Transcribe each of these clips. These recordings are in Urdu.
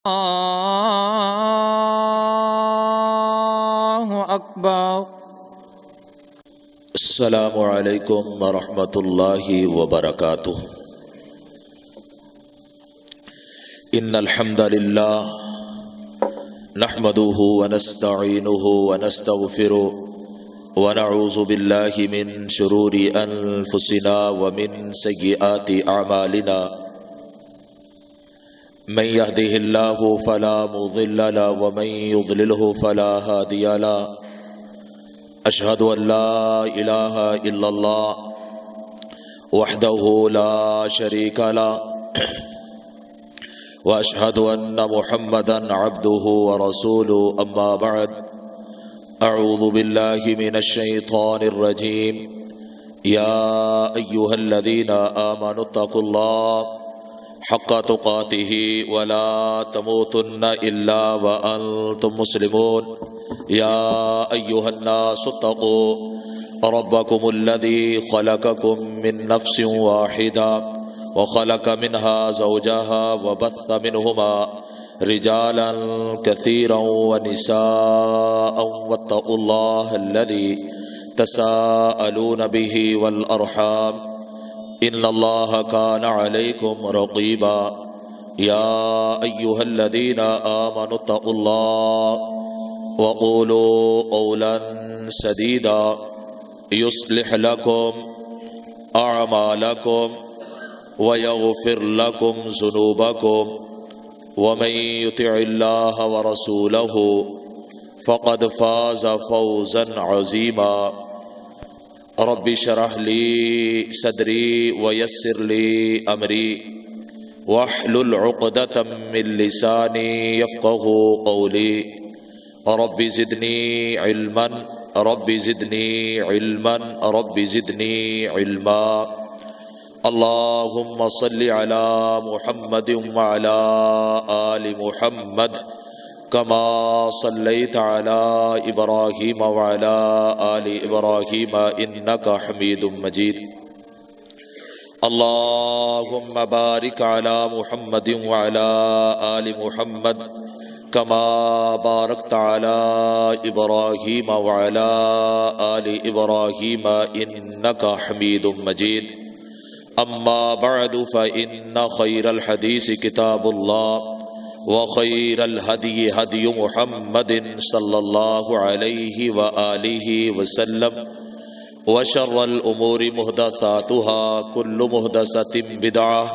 اللہ اکبر۔ السلام علیکم ورحمۃ اللہ وبرکاتہ۔ ان الحمد للہ نحمده ونستعینه ونستغفره ونعوذ باللہ من شرور انفسنا ومن سیئات اعمالنا، من يهده الله فلا مضل له ومن يضلله فلا هادي له، أشهد أن لا إله إلا الله وحده لا شريك له، وأشهد أن محمدا عبده ورسوله، أما بعد، أعوذ بالله من الشيطان الرجيم، يا أيها الذين آمنوا اتقوا الله حق تقاته ولا تموتن إلا وأنتم مسلمون، يا أيها الناس اتقوا ربكم الذي خلقكم من نفس واحدة وخلق منها زوجها وبث منهما رجالا كثيرا ونساء، واتقوا الله الذي تساءلون به والأرحام، ان اللہ کان علیکم رقیبا، یا ایہا الذین آمنوا اتقوا اللہ وقولوا قولا سدیدا یصلح لکم اعمالکم ویغفر لکم ذنوبکم، ومن یطع اللہ ورسولہ فقد فاز فوزا عظیما۔ رب اشرح لي صدري ويسر لي امري واحلل عقدة من لساني يفقهوا قولي، رب زدني علما رب زدني علما رب زدني علما۔ اللهم صل على محمد وعلى آل محمد كما صليت على إبراهيم وعلى آل إبراهيم إنك حميد مجيد۔ اللهم بارك على محمد وعلى آل محمد كما باركت على إبراهيم وعلى آل إبراهيم إنك حميد مجيد۔ أما بعد، فإن خير الحديث كتاب الله، وخير الهدي هدي محمد صلى الله عليه وآله وسلم، وشر الأمور محدثاتها، كل محدثة بدعة،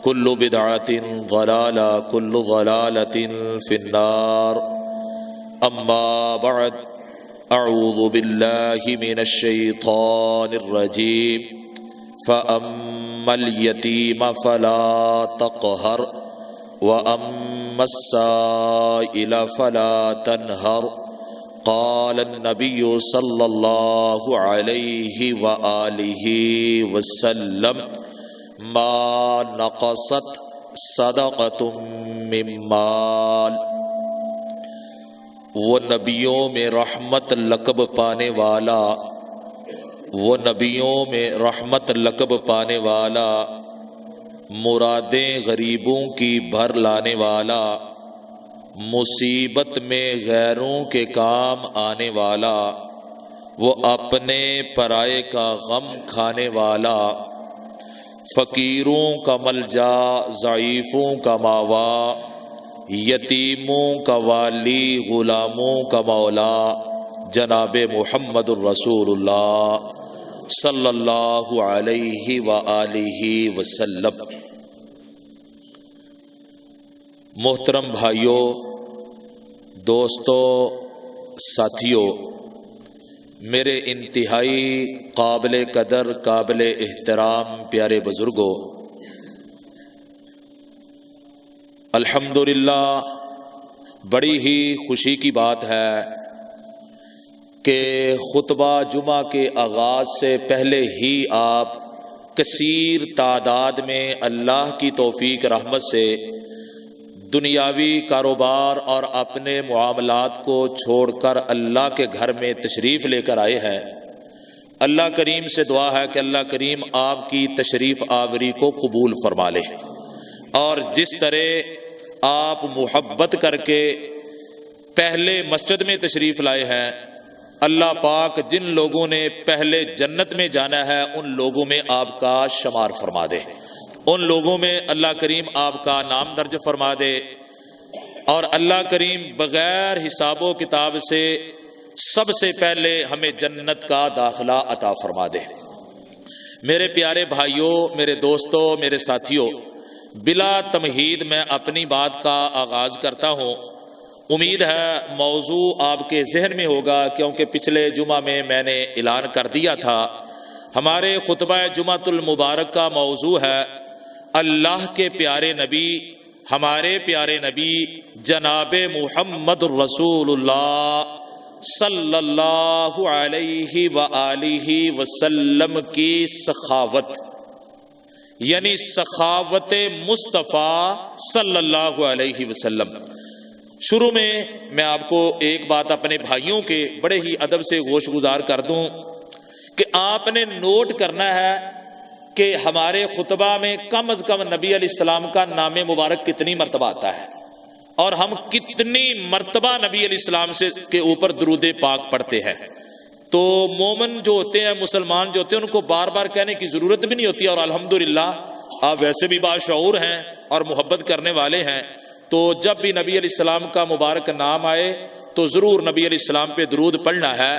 كل بدعة ضلالة، كل ضلالة في النار۔ أما بعد، أعوذ بالله من الشيطان الرجيم، فأما اليتيم فلا تقهر وأما السائل فلا تنهر، قال النبي صلى الله عليه وآله وسلم، ما نقصت صدقة من مال۔ وہ نبیوں میں رحمت لقب پانے والا، وہ نبیوں میں رحمت لقب پانے والا، مرادیں غریبوں کی بھر لانے والا، مصیبت میں غیروں کے کام آنے والا، وہ اپنے پرائے کا غم کھانے والا، فقیروں کا ملجا، ضعیفوں کا ماوا، یتیموں کا والی، غلاموں کا مولا، جناب محمد الرسول اللہ صلی اللہ علیہ وآلہ وسلم۔ محترم بھائیوں، دوستوں، ساتھیوں، میرے انتہائی قابل قدر، قابل احترام پیارے بزرگوں، الحمدللہ بڑی ہی خوشی کی بات ہے کہ خطبہ جمعہ کے آغاز سے پہلے ہی آپ کثیر تعداد میں اللہ کی توفیق رحمت سے دنیاوی کاروبار اور اپنے معاملات کو چھوڑ کر اللہ کے گھر میں تشریف لے کر آئے ہیں۔ اللہ کریم سے دعا ہے کہ اللہ کریم آپ کی تشریف آوری کو قبول فرما لے، اور جس طرح آپ محبت کر کے پہلے مسجد میں تشریف لائے ہیں، اللہ پاک جن لوگوں نے پہلے جنت میں جانا ہے ان لوگوں میں آپ کا شمار فرما دے، ان لوگوں میں اللہ کریم آپ کا نام درج فرما دے، اور اللہ کریم بغیر حساب و کتاب سے سب سے پہلے ہمیں جنت کا داخلہ عطا فرما دے۔ میرے پیارے بھائیوں، میرے دوستوں، میرے ساتھیوں، بلا تمہید میں اپنی بات کا آغاز کرتا ہوں۔ امید ہے موضوع آپ کے ذہن میں ہوگا، کیونکہ پچھلے جمعہ میں میں نے اعلان کر دیا تھا ہمارے خطبہ جمعۃ المبارک کا موضوع ہے اللہ کے پیارے نبی، ہمارے پیارے نبی جناب محمد الرسول اللہ صلی اللہ علیہ وآلہ وسلم کی سخاوت، یعنی سخاوت مصطفیٰ صلی اللہ علیہ وسلم۔ شروع میں آپ کو ایک بات اپنے بھائیوں کے بڑے ہی ادب سے گوش گزار کر دوں کہ آپ نے نوٹ کرنا ہے کہ ہمارے خطبہ میں کم از کم نبی علیہ السلام کا نام مبارک کتنی مرتبہ آتا ہے، اور ہم کتنی مرتبہ نبی علیہ السلام سے کے اوپر درود پاک پڑھتے ہیں۔ تو مومن جو ہوتے ہیں، مسلمان جو ہوتے ہیں، ان کو بار بار کہنے کی ضرورت بھی نہیں ہوتی، اور الحمدللہ آپ ویسے بھی باشعور ہیں اور محبت کرنے والے ہیں، تو جب بھی نبی علیہ السلام کا مبارک نام آئے تو ضرور نبی علیہ السلام پہ درود پڑھنا ہے۔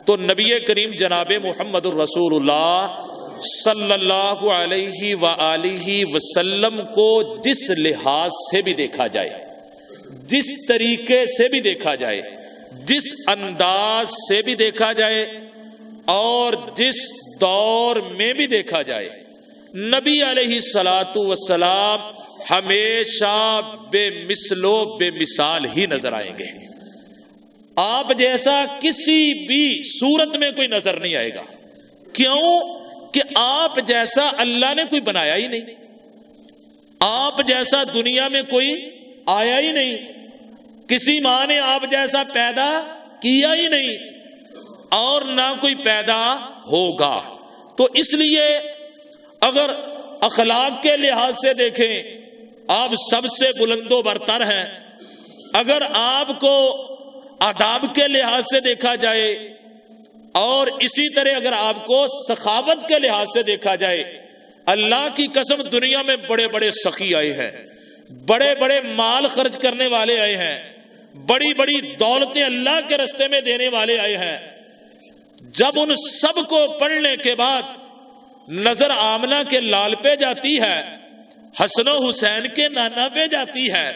تو نبی کریم جناب محمد الرسول اللہ صلی اللہ علیہ وآلہ وسلم کو جس لحاظ سے بھی دیکھا جائے، جس طریقے سے بھی دیکھا جائے، جس انداز سے بھی دیکھا جائے، اور جس دور میں بھی دیکھا جائے، نبی علیہ الصلاۃ والسلام ہمیشہ بے مثل و بے مثال ہی نظر آئیں گے۔ آپ جیسا کسی بھی صورت میں کوئی نظر نہیں آئے گا۔ کیوں؟ کہ آپ جیسا اللہ نے کوئی بنایا ہی نہیں، آپ جیسا دنیا میں کوئی آیا ہی نہیں، کسی ماں نے آپ جیسا پیدا کیا ہی نہیں، اور نہ کوئی پیدا ہوگا۔ تو اس لیے اگر اخلاق کے لحاظ سے دیکھیں آپ سب سے بلند و برتر ہیں، اگر آپ کو آداب کے لحاظ سے دیکھا جائے، اور اسی طرح اگر آپ کو سخاوت کے لحاظ سے دیکھا جائے، اللہ کی قسم دنیا میں بڑے بڑے سخی آئے ہیں، بڑے بڑے مال خرچ کرنے والے آئے ہیں، بڑی بڑی دولتیں اللہ کے راستے میں دینے والے آئے ہیں۔ جب ان سب کو پڑھنے کے بعد نظر آمنہ کے لال پہ جاتی ہے، حسن و حسین کے نانا پہ جاتی ہے،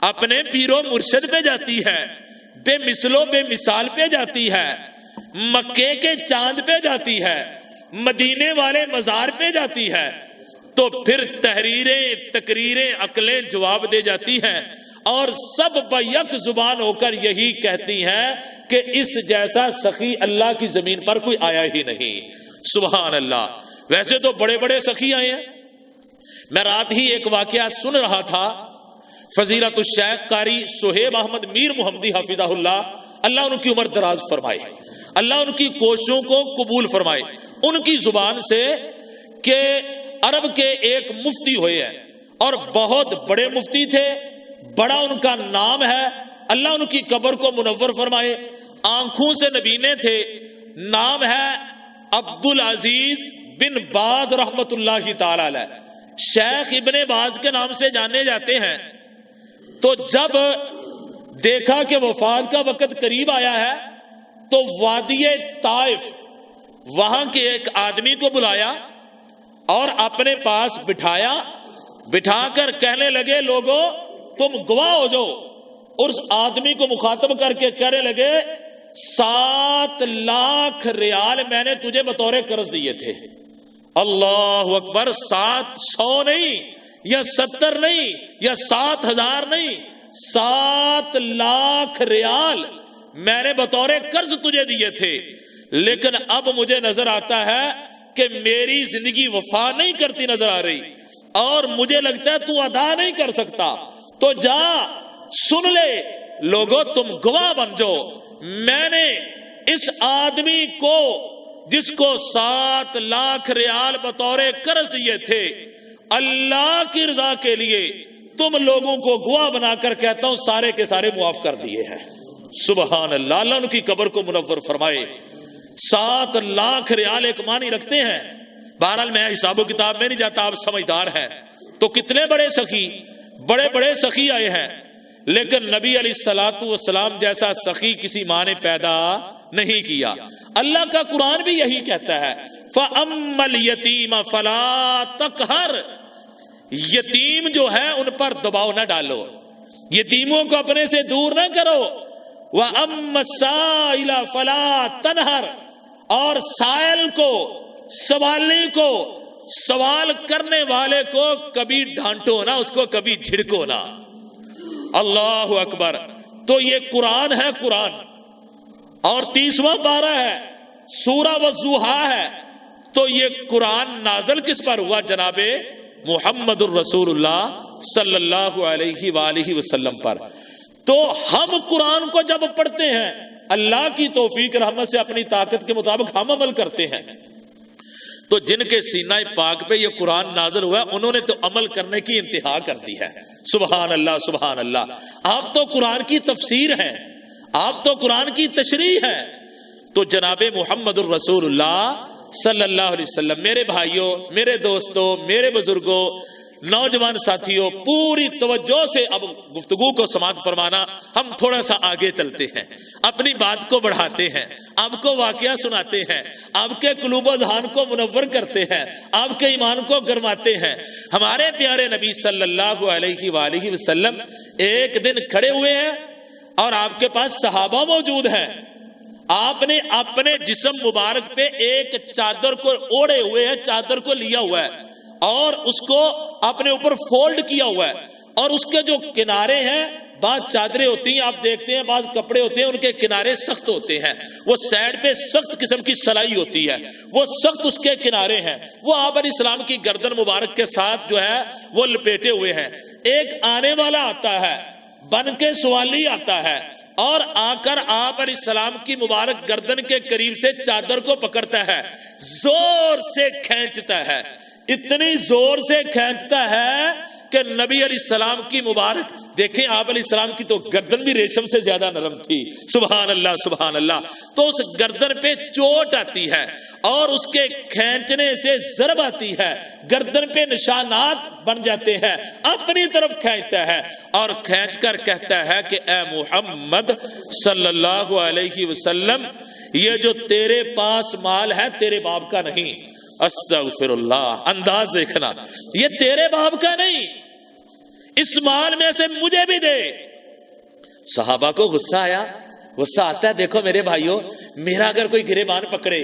اپنے پیر و مرشد پہ جاتی ہے، بے مثل و بے مثال پہ جاتی ہے، مکے کے چاند پہ جاتی ہے، مدینے والے مزار پہ جاتی ہے، تو پھر تحریریں، تقریریں، عقلیں جواب دے جاتی ہیں، اور سب بیک زبان ہو کر یہی کہتی ہیں کہ اس جیسا سخی اللہ کی زمین پر کوئی آیا ہی نہیں۔ سبحان اللہ۔ ویسے تو بڑے بڑے سخی آئے ہیں۔ میں رات ہی ایک واقعہ سن رہا تھا، فضیلت الشیخ قاری سہیب احمد میر محمدی حفظہ اللہ، اللہ ان کی عمر دراز فرمائے، اللہ ان کی کوششوں کو قبول فرمائے، ان کی زبان سے کہ عرب کے ایک مفتی ہوئے ہیں، اور بہت بڑے مفتی تھے، بڑا ان کا نام ہے، اللہ ان کی قبر کو منور فرمائے، آنکھوں سے نبینے تھے، نام ہے عبدالعزیز بن باز رحمت اللہ تعالی علیہ، شیخ ابن باز کے نام سے جانے جاتے ہیں۔ تو جب دیکھا کہ وفات کا وقت قریب آیا ہے تو وادی طائف وہاں کے ایک آدمی کو بلایا اور اپنے پاس بٹھایا، بٹھا کر کہنے لگے لوگوں تم گواہ ہو جاؤ۔ اس آدمی کو مخاطب کر کے کہنے لگے 7 لاکھ ریال میں نے تجھے بطور قرض دیے تھے۔ اللہ اکبر، 700 نہیں یا 70 نہیں یا 7000 نہیں، 7 لاکھ ریال میں نے بطور قرض تجھے دیے تھے، لیکن اب مجھے نظر آتا ہے کہ میری زندگی وفا نہیں کرتی نظر آ رہی، اور مجھے لگتا ہے تو ادا نہیں کر سکتا، تو جا سن لے، لوگوں تم گواہ بن جاؤ، میں نے اس آدمی کو جس کو 7 لاکھ ریال بطور قرض دیے تھے، اللہ کی رضا کے لیے تم لوگوں کو گواہ بنا کر کہتا ہوں سارے کے سارے معاف کر دیے ہیں۔ سبحان اللہ، اللہ ان کی قبر کو منور فرمائے۔ 7 لاکھ ریال ایک معنی رکھتے ہیں۔ بہرحال میں حساب و کتاب میں نہیں جاتا، آپ سمجھدار ہیں۔ تو کتنے بڑے سخی، بڑے بڑے سخی آئے ہیں، لیکن نبی علیہ الصلوۃ والسلام جیسا سخی کسی ماں نے پیدا نہیں کیا۔ اللہ کا قرآن بھی یہی کہتا ہے، فَأَمَّا الْيَتِيمَ فَلَا تَقْهَرْ، یتیم جو ہے ان پر دباؤ نہ ڈالو، یتیموں کو اپنے سے دور نہ کرو۔ وَأَمَّا السَّائِلَ فَلَا تَنْهَرْ، اور سائل کو، سوالی کو، سوال کرنے والے کو کبھی ڈانٹو نہ، اس کو کبھی جھڑکو نہ۔ اللہ اکبر۔ تو یہ قرآن ہے، قرآن، اور 30واں پارہ ہے، سورہ والضحیٰ ہے۔ تو یہ قرآن نازل کس پر ہوا؟ جناب محمد الرسول اللہ صلی اللہ علیہ وآلہ وسلم پر۔ تو ہم قرآن کو جب پڑھتے ہیں، اللہ کی توفیق رحمت سے اپنی طاقت کے مطابق ہم عمل کرتے ہیں۔ تو جن کے سینہ پاک پہ یہ قرآن نازل ہوا ہے، انہوں نے تو عمل کرنے کی انتہا کر دی ہے۔ سبحان اللہ، سبحان اللہ۔ آپ تو قرآن کی تفسیر ہیں، آپ تو قرآن کی تشریح ہے۔ تو جناب محمد الرسول اللہ صلی اللہ علیہ وسلم، میرے بھائیوں، میرے دوستوں، میرے بزرگوں، نوجوان ساتھیوں، پوری توجہ سے اب گفتگو کو سماعت فرمانا۔ ہم تھوڑا سا آگے چلتے ہیں، اپنی بات کو بڑھاتے ہیں، آپ کو واقعہ سناتے ہیں، آپ کے قلوب و ذہان کو منور کرتے ہیں، آپ کے ایمان کو گرماتے ہیں۔ ہمارے پیارے نبی صلی اللہ علیہ وآلہ وسلم ایک دن کھڑے ہوئے ہیں اور آپ کے پاس صحابہ موجود ہیں۔ آپ نے اپنے جسم مبارک پہ ایک چادر کو اوڑے ہوئے ہیں، چادر کو لیا ہوا ہے اور اس کو اپنے اوپر فولڈ کیا ہوا ہے، اور اس کے جو کنارے ہیں، بعض چادریں ہوتی ہیں، آپ دیکھتے ہیں بعض کپڑے ہوتے ہیں ان کے کنارے سخت ہوتے ہیں، وہ سائڈ پہ سخت قسم کی سلائی ہوتی ہے، وہ سخت اس کے کنارے ہیں، وہ آپ علیہ السلام کی گردن مبارک کے ساتھ جو ہے وہ لپیٹے ہوئے ہیں۔ ایک آنے والا آتا ہے، بن کے سوالی آتا ہے، اور آ کر آپ علیہ السلام کی مبارک گردن کے قریب سے چادر کو پکڑتا ہے، زور سے کھینچتا ہے، اتنی زور سے کھینچتا ہے کہ نبی علیہ السلام کی مبارک، دیکھیں آپ علیہ السلام کی تو گردن بھی ریشم سے زیادہ نرم تھی۔ سبحان اللہ، سبحان اللہ۔ تو اس گردن پہ چوٹ آتی ہے اور اس کے کھینچنے سے ضرب آتی ہے، گردن پہ نشانات بن جاتے ہیں، اپنی طرف کھینچتا ہے اور کھینچ کر کہتا ہے کہ اے محمد صلی اللہ علیہ وسلم، یہ جو تیرے پاس مال ہے تیرے باپ کا نہیں۔ استغفر اللہ، انداز دیکھنا، یہ تیرے باپ کا نہیں، اس مال میں سے مجھے بھی دے۔ صحابہ کو غصہ آیا، غصہ آتا ہے۔ دیکھو میرے بھائیوں، میرا اگر کوئی گریبان پکڑے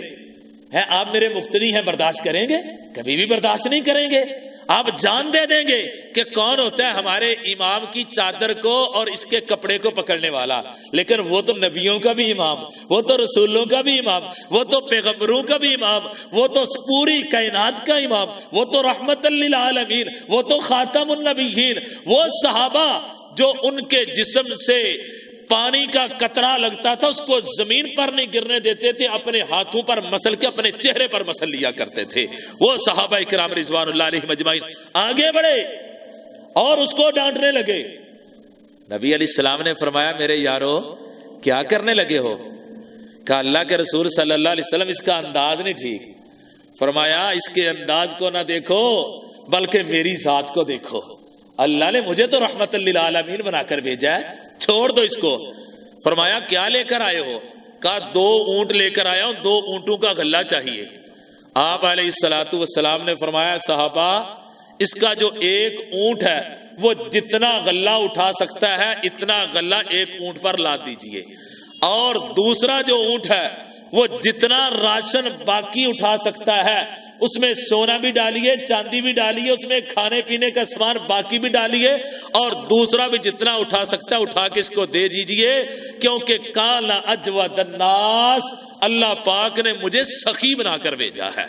ہے، آپ میرے مقتدی ہیں، برداشت کریں گے؟ کبھی بھی برداشت نہیں کریں گے۔ آپ جان دے دیں گے کہ کون ہوتا ہے ہمارے امام کی چادر کو اور اس کے کپڑے کو پکڑنے والا، لیکن وہ تو نبیوں کا بھی امام، وہ تو رسولوں کا بھی امام، وہ تو پیغمبروں کا بھی امام، وہ تو پوری کائنات کا امام، وہ تو رحمت للعالمین، وہ تو خاتم النبیین۔ وہ صحابہ جو ان کے جسم سے پانی کا قطرہ لگتا تھا اس کو زمین پر نہیں گرنے دیتے تھے، اپنے ہاتھوں پر مسل کے اپنے چہرے پر مسل لیا کرتے تھے۔ وہ صحابہ کرام رضوان اللہ علیہم اجمعین آگے بڑھے اور اس کو ڈانٹنے لگے۔ نبی علیہ السلام نے فرمایا میرے یارو کیا کرنے لگے ہو؟ کہا اللہ کے رسول صلی اللہ علیہ وسلم اس کا انداز نہیں ٹھیک۔ فرمایا اس کے انداز کو نہ دیکھو بلکہ میری ذات کو دیکھو، اللہ نے مجھے تو رحمت للعالمین بنا کر بھیجا ہے، چھوڑ دو اس کو۔ فرمایا کیا لے کر آئے ہو؟ کہا 2 اونٹ لے کر آیا ہوں، 2 اونٹوں کا غلہ چاہیے۔ آپ علیہ الصلوۃ والسلام نے فرمایا صحابہ اس کا جو ایک اونٹ ہے وہ جتنا غلہ اٹھا سکتا ہے اتنا غلہ ایک اونٹ پر لاد دیجئے، اور دوسرا جو اونٹ ہے وہ جتنا راشن باقی اٹھا سکتا ہے اس میں سونا بھی ڈالیے، چاندی بھی ڈالیے، اس میں کھانے پینے کا سامان باقی بھی ڈالیے، اور دوسرا بھی جتنا اٹھا سکتا ہے اٹھا کے اس کو دے دیجئے، کیونکہ کان اجود الناس، اللہ پاک نے مجھے سخی بنا کر بھیجا ہے۔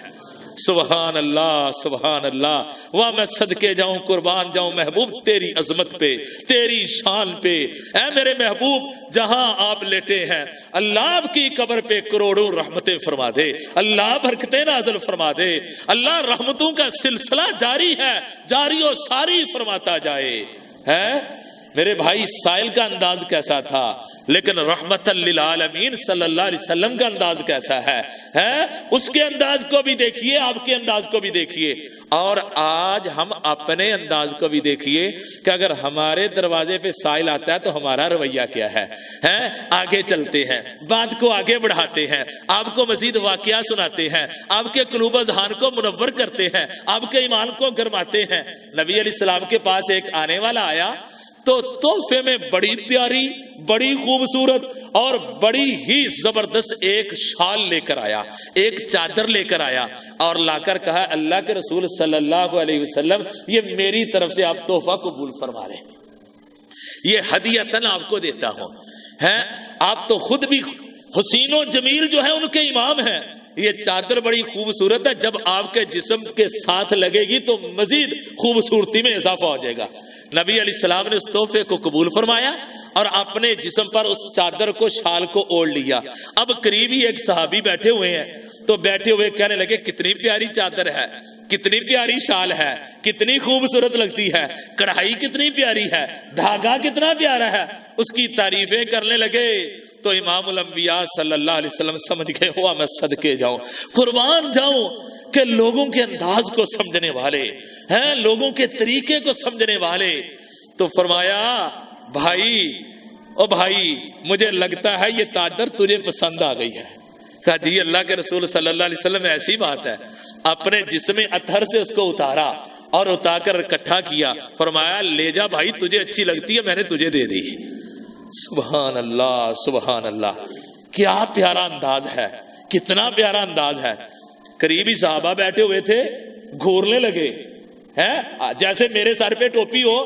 سبحان اللہ، سبحان اللہ۔ واہ میں صدقے جاؤں، قربان جاؤں محبوب تیری عظمت پہ، تیری شان پہ۔ اے میرے محبوب جہاں آپ لیٹے ہیں اللہ آپ کی قبر پہ کروڑوں رحمتیں فرما دے، اللہ برکتیں نازل فرما دے، اللہ رحمتوں کا سلسلہ جاری ہے، جاری و ساری فرماتا جائے۔ ہے میرے بھائی سائل کا انداز کیسا تھا، لیکن رحمت للعالمین صلی اللہ علیہ وسلم کا انداز کیسا ہے اس کے انداز کو بھی دیکھیے، آپ کے انداز کو بھی دیکھیے، اور آج ہم اپنے انداز کو بھی دیکھیے کہ اگر ہمارے دروازے پہ سائل آتا ہے تو ہمارا رویہ کیا ہے آگے چلتے ہیں، بات کو آگے بڑھاتے ہیں، آپ کو مزید واقعہ سناتے ہیں، آپ کے قلوب و ذہان کو منور کرتے ہیں، آپ کے ایمان کو گرماتے ہیں۔ نبی علیہ السلام کے پاس ایک آنے والا آیا تو تحفے میں بڑی پیاری، بڑی خوبصورت اور بڑی ہی زبردست ایک شال لے کر آیا، ایک چادر لے کر آیا، اور لا کر کہا اللہ کے رسول صلی اللہ علیہ وسلم یہ میری طرف سے آپ تحفہ قبول فرما لیں، یہ ہدیتاً آپ کو دیتا ہوں۔ آپ تو خود بھی حسین و جمیل جو ہے ان کے امام ہیں، یہ چادر بڑی خوبصورت ہے، جب آپ کے جسم کے ساتھ لگے گی تو مزید خوبصورتی میں اضافہ ہو جائے گا۔ نبی علیہ السلام نے اس تحفے کو قبول فرمایا اور اپنے جسم پر اس چادر کو، شال کو اوڑھ لیا۔ اب قریب ہی ایک صحابی بیٹھے ہوئے ہیں، تو بیٹھے ہوئے کہنے لگے کتنی پیاری چادر ہے، کتنی پیاری شال ہے، کتنی خوبصورت لگتی ہے، کڑھائی کتنی پیاری ہے، دھاگا کتنا پیارا ہے، اس کی تعریفیں کرنے لگے۔ تو امام الانبیاء صلی اللہ علیہ وسلم سمجھ گئے ہوا میں صدقے جاؤں، قربان جاؤں کہ لوگوں کے انداز کو سمجھنے والے ہیں، لوگوں کے طریقے کو سمجھنے والے۔ تو فرمایا بھائی او بھائی مجھے لگتا ہے یہ چادر تجھے پسند آ گئی ہے۔ کہا جی اللہ کے رسول صلی اللہ علیہ وسلم ایسی بات ہے۔ اپنے جسم اطہر سے اس کو اتارا اور اتار کر اکٹھا کیا، فرمایا لے جا بھائی، تجھے اچھی لگتی ہے، میں نے تجھے دے دی۔ سبحان اللہ سبحان اللہ، کیا پیارا انداز ہے، کتنا پیارا انداز ہے۔ قریبی صحابہ بیٹھے ہوئے تھے، گھورنے لگے ہیں جیسے میرے سر پہ ٹوپی ہو۔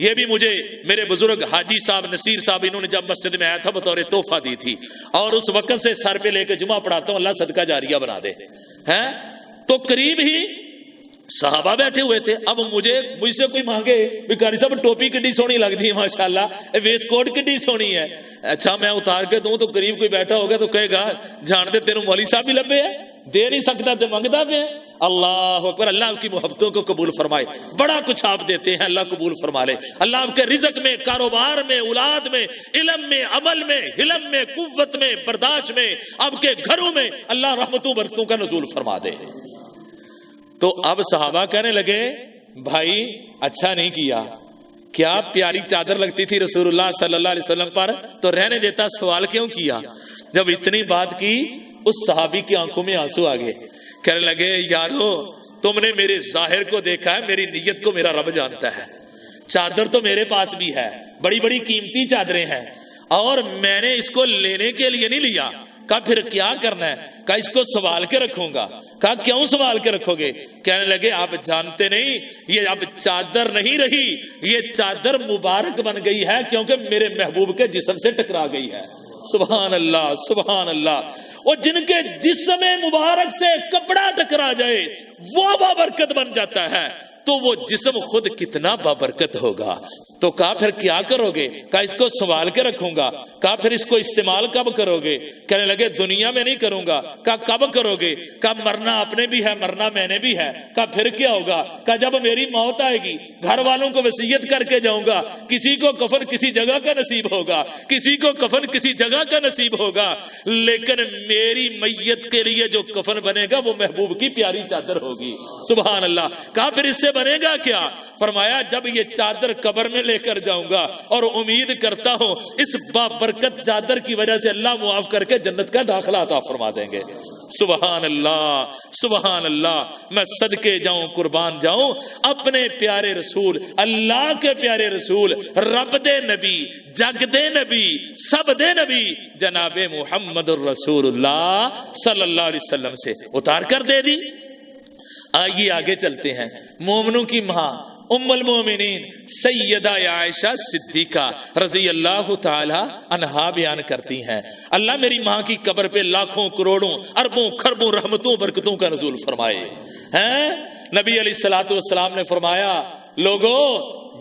یہ بھی مجھے میرے بزرگ حاجی صاحب نصیر صاحب انہوں نے جب مسجد میں آیا تھا بطور تحفہ دی تھی، اور اس وقت سے سر پہ لے کے جمعہ پڑھاتا ہوں، اللہ صدقہ جاریہ بنا دے۔ تو قریب ہی صحابہ بیٹھے ہوئے تھے۔ اب مجھ سے کوئی مانگے قاری صاحب ٹوپی کڈی سونی لگتی ہے ماشاءاللہ، ویسٹ کوٹ کڈی سونی ہے، اچھا میں اتار کے دوں تو قریب کوئی بیٹھا ہوگا تو کہے گا جان دے تیروں مولوی صاحب بھی لبے ہے، دے نہیں سکتا تے منگتا پہ۔ اللہ اکبر، اللہ آپ کی محبتوں کو قبول فرمائے۔ بڑا کچھ آپ دیتے ہیں، اللہ قبول فرما لے۔ اللہ آپ کے رزق میں، کاروبار میں، اولاد میں، علم میں، عمل میں، حلم میں، قوت میں، برداشت میں، آپ کے گھروں میں اللہ رحمتوں برکتوں کا نزول فرما دے۔ تو اب صحابہ کہنے لگے بھائی اچھا نہیں کیا، کیا پیاری چادر لگتی تھی رسول اللہ صلی اللہ علیہ وسلم پر، تو رہنے دیتا، سوال کیوں کیا؟ جب اتنی بات کی اس صحابی کی آنکھوں میں آنسو آ گئے، کہنے لگے یارو تم نے میرے ظاہر کو دیکھا ہے، میری نیت کو میرا رب جانتا ہے۔ چادر تو میرے پاس بھی ہے، بڑی بڑی قیمتی چادریں ہیں، اور میں نے اس کو لینے کے لیے نہیں لیا۔ کہا پھر کیا کرنا ہے؟ کہا اس کو سنبھال کے رکھوں گا۔ کہا کیوں سنبھال کے رکھو گے؟ کہنے لگے آپ جانتے نہیں، یہ اب چادر نہیں رہی، یہ چادر مبارک بن گئی ہے کیونکہ میرے محبوب کے جسم سے ٹکرا گئی ہے۔ سبحان اللہ سبحان اللہ۔ اور جن کے جسم مبارک سے کپڑا ٹکرا جائے وہ بابرکت بن جاتا ہے، تو وہ جسم خود کتنا بابرکت ہوگا۔ تو کہا پھر کیا کرو گے؟ کہا اس کو سنبھال کے رکھوں گا۔ کہا پھر اس کو استعمال کب کرو گے؟ کہنے لگے دنیا میں نہیں کروں گا۔ کہا کب کرو گے؟ کہا مرنا اپنے بھی ہے، مرنا میں نے بھی ہے۔ کہا پھر کیا ہوگا؟ کہا جب میری موت آئے گی گھر والوں کو وصیت کر کے جاؤں گا، کسی کو کفن کسی جگہ کا نصیب ہوگا، کسی کو کفن کسی جگہ کا نصیب ہوگا، لیکن میری میت کے لیے جو کفن بنے گا وہ محبوب کی پیاری چادر ہوگی۔ سبحان اللہ۔ کہا پھر اس سے بنے گا کیا؟ فرمایا جب یہ چادر قبر میں لے کر جاؤں گا، اور امید کرتا ہوں اس بابرکت چادر کی وجہ سے اللہ معاف کر کے جنت کا داخلہ عطا فرما دیں گے۔ سبحان اللہ سبحان اللہ۔ میں صدقے جاؤں قربان جاؤں اپنے پیارے رسول، اللہ کے پیارے رسول، رب دے نبی، جگ دے نبی، سب دے نبی جناب محمد الرسول اللہ صلی اللہ علیہ وسلم سے اتار کر دے دی۔ آئیے آگے چلتے ہیں۔ مومنوں کی ماں ام المومنین سیدہ عائشہ صدیقہ رضی اللہ تعالی عنہا بیان کرتی ہیں اللہ میری ماں کی قبر پہ لاکھوں کروڑوں اربوں خربوں رحمتوں برکتوں کا نزول فرمائے ہیں۔ نبی علیہ الصلوۃ والسلام نے فرمایا لوگو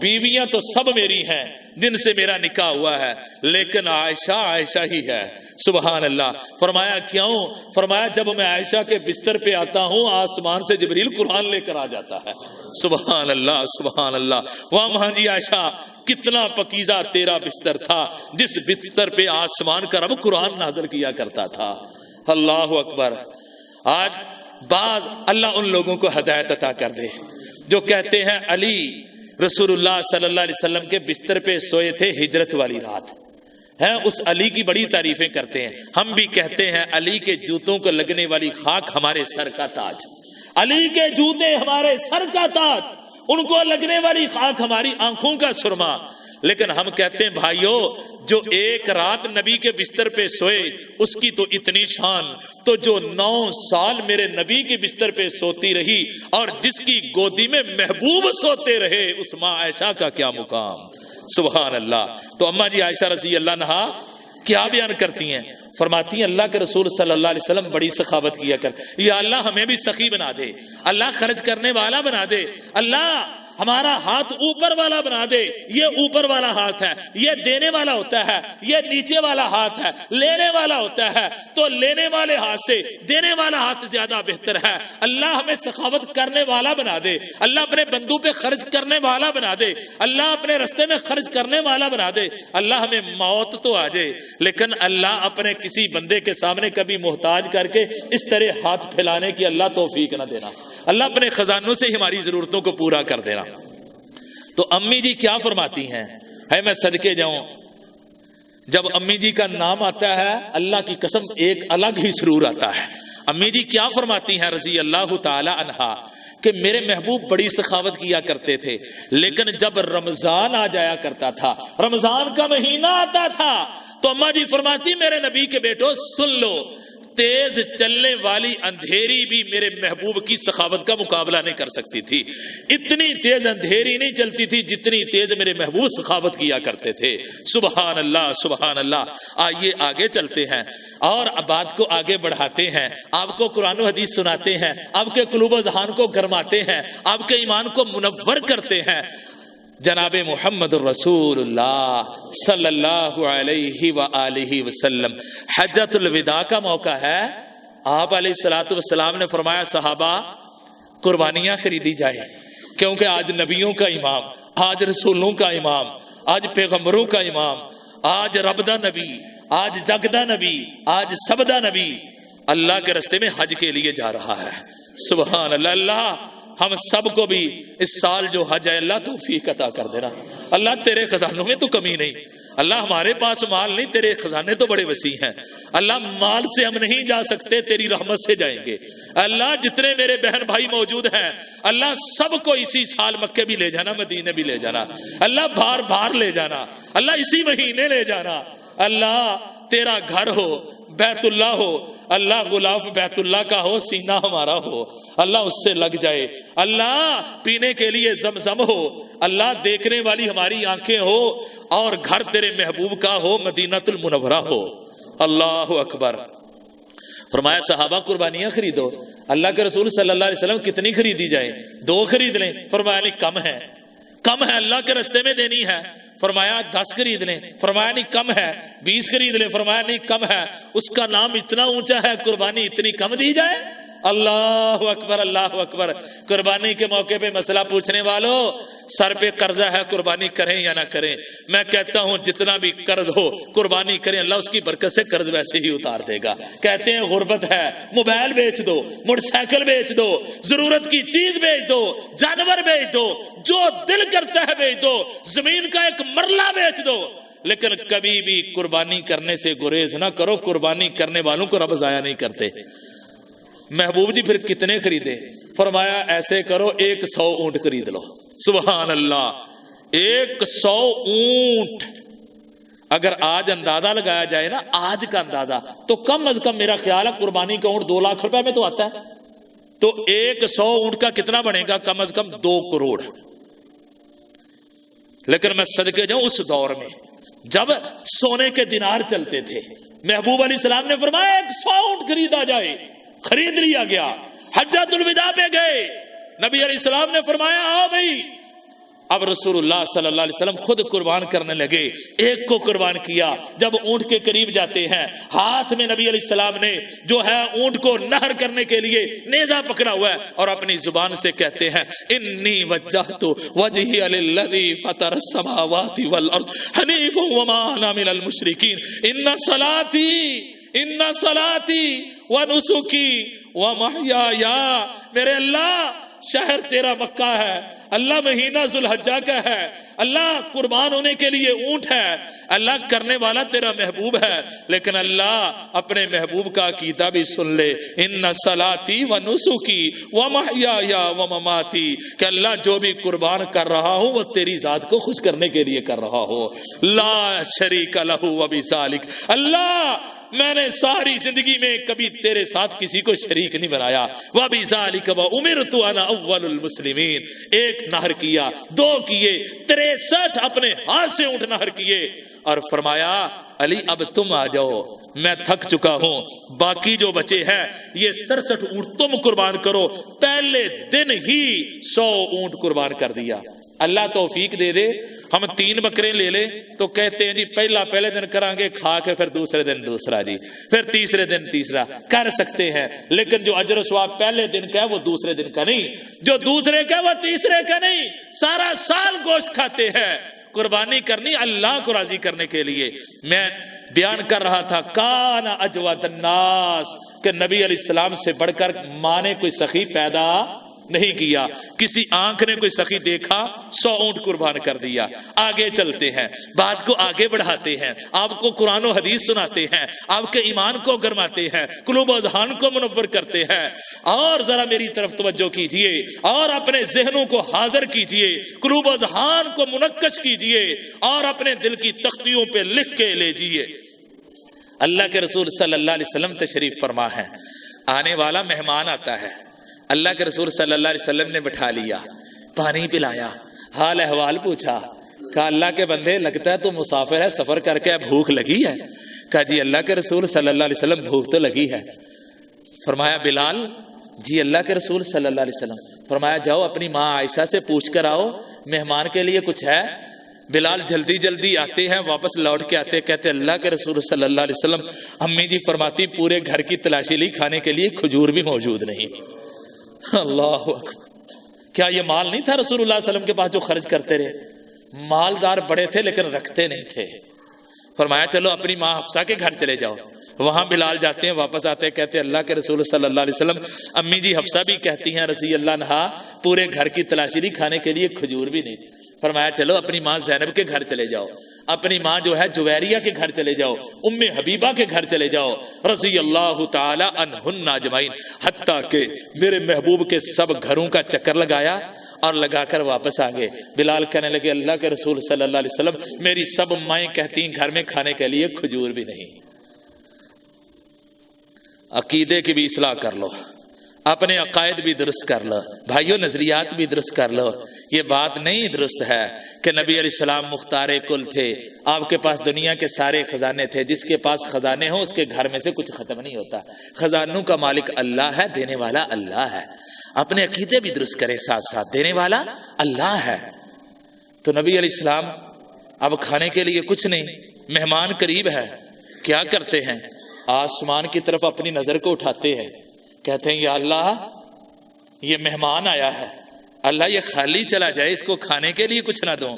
بیویاں تو سب میری ہیں جن سے میرا نکاح ہوا ہے، لیکن عائشہ عائشہ ہی ہے۔ سبحان اللہ۔ فرمایا کیوں؟ فرمایا جب میں عائشہ کے بستر پہ آتا ہوں آسمان سے جبریل قرآن لے کر آ جاتا ہے۔ سبحان اللہ سبحان اللہ۔ وہاں جی عائشہ کتنا پکیزہ تیرا بستر تھا جس بستر پہ آسمان کا رب قرآن نازل کیا کرتا تھا۔ اللہ اکبر۔ آج بعض اللہ ان لوگوں کو ہدایت عطا کر دے جو کہتے ہیں علی رسول اللہ صلی اللہ علیہ وسلم کے بستر پہ سوئے تھے ہجرت والی رات ہیں، اس علی کی بڑی تعریفیں کرتے ہیں۔ ہم بھی کہتے ہیں علی کے جوتوں کو لگنے والی خاک ہمارے سر کا تاج، علی کے جوتے ہمارے سر کا تاج، ان کو لگنے والی خاک ہماری آنکھوں کا سرما۔ لیکن ہم کہتے ہیں بھائیو، جو ایک رات نبی کے بستر پہ سوئے اس کی تو اتنی شان، تو جو 9 سال میرے نبی کے بستر پہ سوتی رہی اور جس کی گودی میں محبوب سوتے رہے، اس ماں عائشہ کا کیا مقام۔ سبحان اللہ۔ تو اماں جی عائشہ رضی اللہ عنہا کیا بیان کرتی ہیں؟ فرماتی ہیں اللہ کے رسول صلی اللہ علیہ وسلم بڑی سخاوت کیا کر، یا اللہ ہمیں بھی سخی بنا دے، اللہ خرچ کرنے والا بنا دے، اللہ ہمارا ہاتھ اوپر والا بنا دے۔ یہ اوپر والا ہاتھ ہے، یہ دینے والا ہوتا ہے، یہ نیچے والا ہاتھ ہے، لینے والا ہوتا ہے، تو لینے والے ہاتھ سے دینے والا ہاتھ زیادہ بہتر ہے۔ اللہ ہمیں سخاوت کرنے والا بنا دے، اللہ اپنے بندوں پہ خرچ کرنے والا بنا دے، اللہ اپنے رستے میں خرچ کرنے والا بنا دے۔ اللہ ہمیں موت تو آ جائے لیکن اللہ اپنے کسی بندے کے سامنے کبھی محتاج کر کے اس طرح ہاتھ پھیلانے کی اللہ توفیق نہ دینا، اللہ اپنے خزانوں سے ہماری ضرورتوں کو پورا کر دینا۔ تو امی جی کیا فرماتی ہیں؟ ہے میں صدقے جاؤں، جب امی جی کا نام آتا ہے اللہ کی قسم ایک الگ ہی سرور آتا ہے۔ امی جی کیا فرماتی ہیں رضی اللہ تعالی عنہا کہ میرے محبوب بڑی سخاوت کیا کرتے تھے، لیکن جب رمضان آ جایا کرتا تھا، رمضان کا مہینہ آتا تھا، تو اماں جی فرماتی میرے نبی کے بیٹو سن لو، تیز چلنے والی اندھیری بھی میرے محبوب کی سخاوت کا مقابلہ نہیں کر سکتی تھی۔ اتنی تیز اندھیری نہیں چلتی تھی جتنی تیز میرے محبوب سخاوت کیا کرتے تھے۔ سبحان اللہ سبحان اللہ۔ آئیے آگے چلتے ہیں اور بات کو آگے بڑھاتے ہیں، آپ کو قرآن و حدیث سناتے ہیں، آپ کے قلوب و ذہان کو گرماتے ہیں، آپ کے ایمان کو منور کرتے ہیں۔ جناب محمد الرسول اللہ صلی اللہ علیہ وآلہ وسلم، حجۃ الوداع کا موقع ہے، آپ علیہ الصلوۃ والسلام نے فرمایا صحابہ قربانیاں خریدی جائے، کیونکہ آج نبیوں کا امام، آج رسولوں کا امام، آج پیغمبروں کا امام، آج ربدہ نبی، آج جگدہ نبی، آج سبدہ نبی اللہ کے رستے میں حج کے لیے جا رہا ہے۔ سبحان اللہ۔ اللہ ہم سب کو بھی اس سال جو حج ہے اللہ توفیق عطا کر دینا۔ اللہ تیرے خزانوں میں تو کمی نہیں، اللہ ہمارے پاس مال نہیں، تیرے خزانے تو بڑے وسیع ہیں۔ اللہ مال سے ہم نہیں جا سکتے، تیری رحمت سے جائیں گے۔ اللہ جتنے میرے بہن بھائی موجود ہیں اللہ سب کو اسی سال مکے بھی لے جانا، مدینے بھی لے جانا، اللہ بار بار لے جانا، اللہ اسی مہینے لے جانا۔ اللہ تیرا گھر ہو، بیت اللہ ہو، اللہ غلاف بیت اللہ کا ہو، سینہ ہمارا ہو، اللہ اس سے لگ جائے۔ اللہ پینے کے لیے زمزم ہو، اللہ دیکھنے والی ہماری آنکھیں ہو، اور گھر تیرے محبوب کا ہو، مدینۃ المنورہ ہو۔ اللہ اکبر۔ فرمایا صحابہ قربانیاں خریدو۔ اللہ کے رسول صلی اللہ علیہ وسلم کتنی خریدی جائے؟ 2 خرید لیں۔ فرمایا نہیں کم ہے، کم ہے، اللہ کے رستے میں دینی ہے۔ فرمایا 10 خرید لیں۔ فرمایا نہیں کم ہے۔ 20 خرید لیں۔ فرمایا نہیں کم ہے، اس کا نام اتنا اونچا ہے، قربانی اتنی کم دی جائے؟ اللہ اکبر اللہ اکبر۔ قربانی کے موقع پہ مسئلہ پوچھنے والوں، سر پہ قرضہ ہے، قربانی کریں یا نہ کریں؟ میں کہتا ہوں جتنا بھی قرض ہو قربانی کریں، اللہ اس کی برکت سے قرض ویسے ہی اتار دے گا۔ کہتے ہیں غربت ہے، موبائل بیچ دو، موٹر سائیکل بیچ دو، ضرورت کی چیز بیچ دو، جانور بیچ دو، جو دل کرتا ہے بیچ دو، زمین کا ایک مرلہ بیچ دو، لیکن کبھی بھی قربانی کرنے سے گریز نہ کرو۔ قربانی کرنے والوں کو رب ضائع نہیں کرتے۔ محبوب جی پھر کتنے خریدے؟ فرمایا ایسے کرو 100 اونٹ خرید لو۔ سبحان اللہ۔ 100 اونٹ اگر آج اندازہ لگایا جائے نا، آج کا اندازہ تو کم از کم میرا خیال ہے قربانی کا اونٹ 2 لاکھ روپے میں تو آتا ہے، تو 100 اونٹ کا کتنا بنے گا؟ کم از کم 2 کروڑ۔ لیکن میں صدقے جاؤں اس دور میں جب سونے کے دینار چلتے تھے، محبوب علیہ السلام نے فرمایا 100 اونٹ خریدا جائے، خرید لیا گیا۔ حجۃ الوداع پہ گئے، نبی علیہ السلام نے فرمایا آؤ بھائی اب رسول اللہ صلی اللہ علیہ وسلم خود قربان کرنے لگے، ایک کو قربان کیا۔ جب اونٹ کے قریب جاتے ہیں، ہاتھ میں نبی علیہ السلام نے جو ہے اونٹ کو نہر کرنے کے لیے نیزہ پکڑا ہوا ہے، اور اپنی زبان سے کہتے ہیں انی وجہت وجہی للذی فطر السماوات والارض حنیفا وما انا من المشرکین ان صلاتی ونسکی ومحیایا۔ میرے اللہ، شہر تیرا مکہ ہے، اللہ مہینہ ذوالحجہ کا ہے، اللہ قربان ہونے کے لیے اونٹ ہے، اللہ کرنے والا تیرا محبوب ہے، لیکن اللہ اپنے محبوب کا عقیدہ بھی سن لے، ان صلاتی و نسکی و محیایا و مماتی، کہ اللہ جو بھی قربان کر رہا ہوں وہ تیری ذات کو خوش کرنے کے لیے کر رہا ہوں، لا شریک لہ و بذالک۔ اللہ میں نے ساری زندگی میں کبھی تیرے ساتھ کسی کو شریک نہیں بنایا، وَبِذَالِكَ وَأُمِرْتُ أَنَا أَوَّلُ الْمُسْلِمِينَ۔ ایک نہر کیا، دو کیے، 63 اپنے ہاتھ سے اونٹ نہر کیے، اور فرمایا علی اب تم آ جاؤ، میں تھک چکا ہوں، باقی جو بچے ہیں یہ 67 اونٹ تم قربان کرو۔ پہلے دن ہی 100 اونٹ قربان کر دیا۔ اللہ توفیق دے دے ہم 3 بکرے لے لے تو کہتے ہیں جی پہلے دن کریں گے کھا کے، پھر دوسرے دن دوسرا، جی پھر تیسرے دن تیسرا، کر سکتے ہیں، لیکن جو اجر و ثواب پہلے دن کا ہے وہ دوسرے دن کا نہیں، جو دوسرے کا وہ تیسرے کا نہیں۔ سارا سال گوشت کھاتے ہیں، قربانی کرنی اللہ کو راضی کرنے کے لیے۔ میں بیان کر رہا تھا کان اجود الناس، کہ نبی علیہ السلام سے بڑھ کر ماں نے کوئی سخی پیدا نہیں کیا، کسی آنکھ نے کوئی سخی دیکھا 100 اونٹ قربان کر دیا۔ آگے چلتے ہیں، بات کو آگے بڑھاتے ہیں، آپ کو قرآن و حدیث سناتے ہیں، آپ کے ایمان کو گرماتے ہیں، قلوب و اذہان کو منور کرتے ہیں۔ اور ذرا میری طرف توجہ کیجئے اور اپنے ذہنوں کو حاضر کیجئے، قلوب و اذہان کو منقش کیجئے، اور اپنے دل کی تختیوں پہ لکھ کے لے جائیے۔ اللہ کے رسول صلی اللہ علیہ وسلم تشریف فرما ہے، آنے والا مہمان آتا ہے، اللہ کے رسول صلی اللہ علیہ وسلم نے بٹھا لیا، پانی پلایا، حال احوال پوچھا، کہا اللہ کے بندے لگتا ہے تو مسافر ہے، سفر کر کے بھوک لگی ہے؟ کہا جی اللہ کے رسول صلی اللہ علیہ وسلم بھوک تو لگی ہے۔ فرمایا بلال؟ جی اللہ کے رسول صلی اللہ علیہ وسلم۔ فرمایا جاؤ اپنی ماں عائشہ سے پوچھ کر آؤ مہمان کے لیے کچھ ہے۔ بلال جلدی جلدی آتے ہیں، واپس لوٹ کے آتے، کہتے اللہ کے رسول صلی اللہ علیہ وسلم، امی جی فرماتی پورے گھر کی تلاشی لی، کھانے کے لیے کھجور بھی موجود نہیں۔ اللہ اکبر، کیا یہ مال نہیں تھا رسول اللہ صلی اللہ علیہ وسلم کے پاس جو خرچ کرتے رہے؟ مالدار بڑے تھے لیکن رکھتے نہیں تھے۔ فرمایا چلو اپنی ماں حفصہ کے گھر چلے جاؤ۔ وہاں بلال جاتے ہیں، واپس آتے ہیں، کہتے اللہ کے رسول صلی اللہ علیہ وسلم، امی جی حفصہ بھی کہتی ہیں رضی اللہ عنہا پورے گھر کی تلاشی لی، کھانے کے لیے کھجور بھی نہیں۔ فرمایا چلو اپنی ماں زینب کے گھر چلے جاؤ، اپنی ماں جو ہے جویریہ کے گھر چلے جاؤ، ام حبیبہ کے گھر چلے جاؤ رضی اللہ تعالی عنہن اجمعین۔ حتیٰ کہ میرے محبوب کے سب گھروں کا چکر لگایا اور لگا کر واپس آ گئے۔ بلال کہنے لگے اللہ کے رسول صلی اللہ علیہ وسلم، میری سب مائیں کہتی ہیں گھر میں کھانے کے لیے کھجور بھی نہیں۔ عقیدے کی بھی اصلاح کر لو، اپنے عقائد بھی درست کر لو، بھائیو نظریات بھی درست کر لو۔ یہ بات نہیں درست ہے کہ نبی علیہ السلام مختار کل تھے، آپ کے پاس دنیا کے سارے خزانے تھے، جس کے پاس خزانے ہوں اس کے گھر میں سے کچھ ختم نہیں ہوتا۔ خزانوں کا مالک اللہ ہے، دینے والا اللہ ہے۔ اپنے عقیدے بھی درست کریں، ساتھ ساتھ دینے والا اللہ ہے۔ تو نبی علیہ السلام اب کھانے کے لیے کچھ نہیں، مہمان قریب ہے، کیا کرتے ہیں؟ آسمان کی طرف اپنی نظر کو اٹھاتے ہیں، کہتے ہیں یا اللہ یہ مہمان آیا ہے، اللہ یہ خالی چلا جائے، اس کو کھانے کے لیے کچھ نہ دوں۔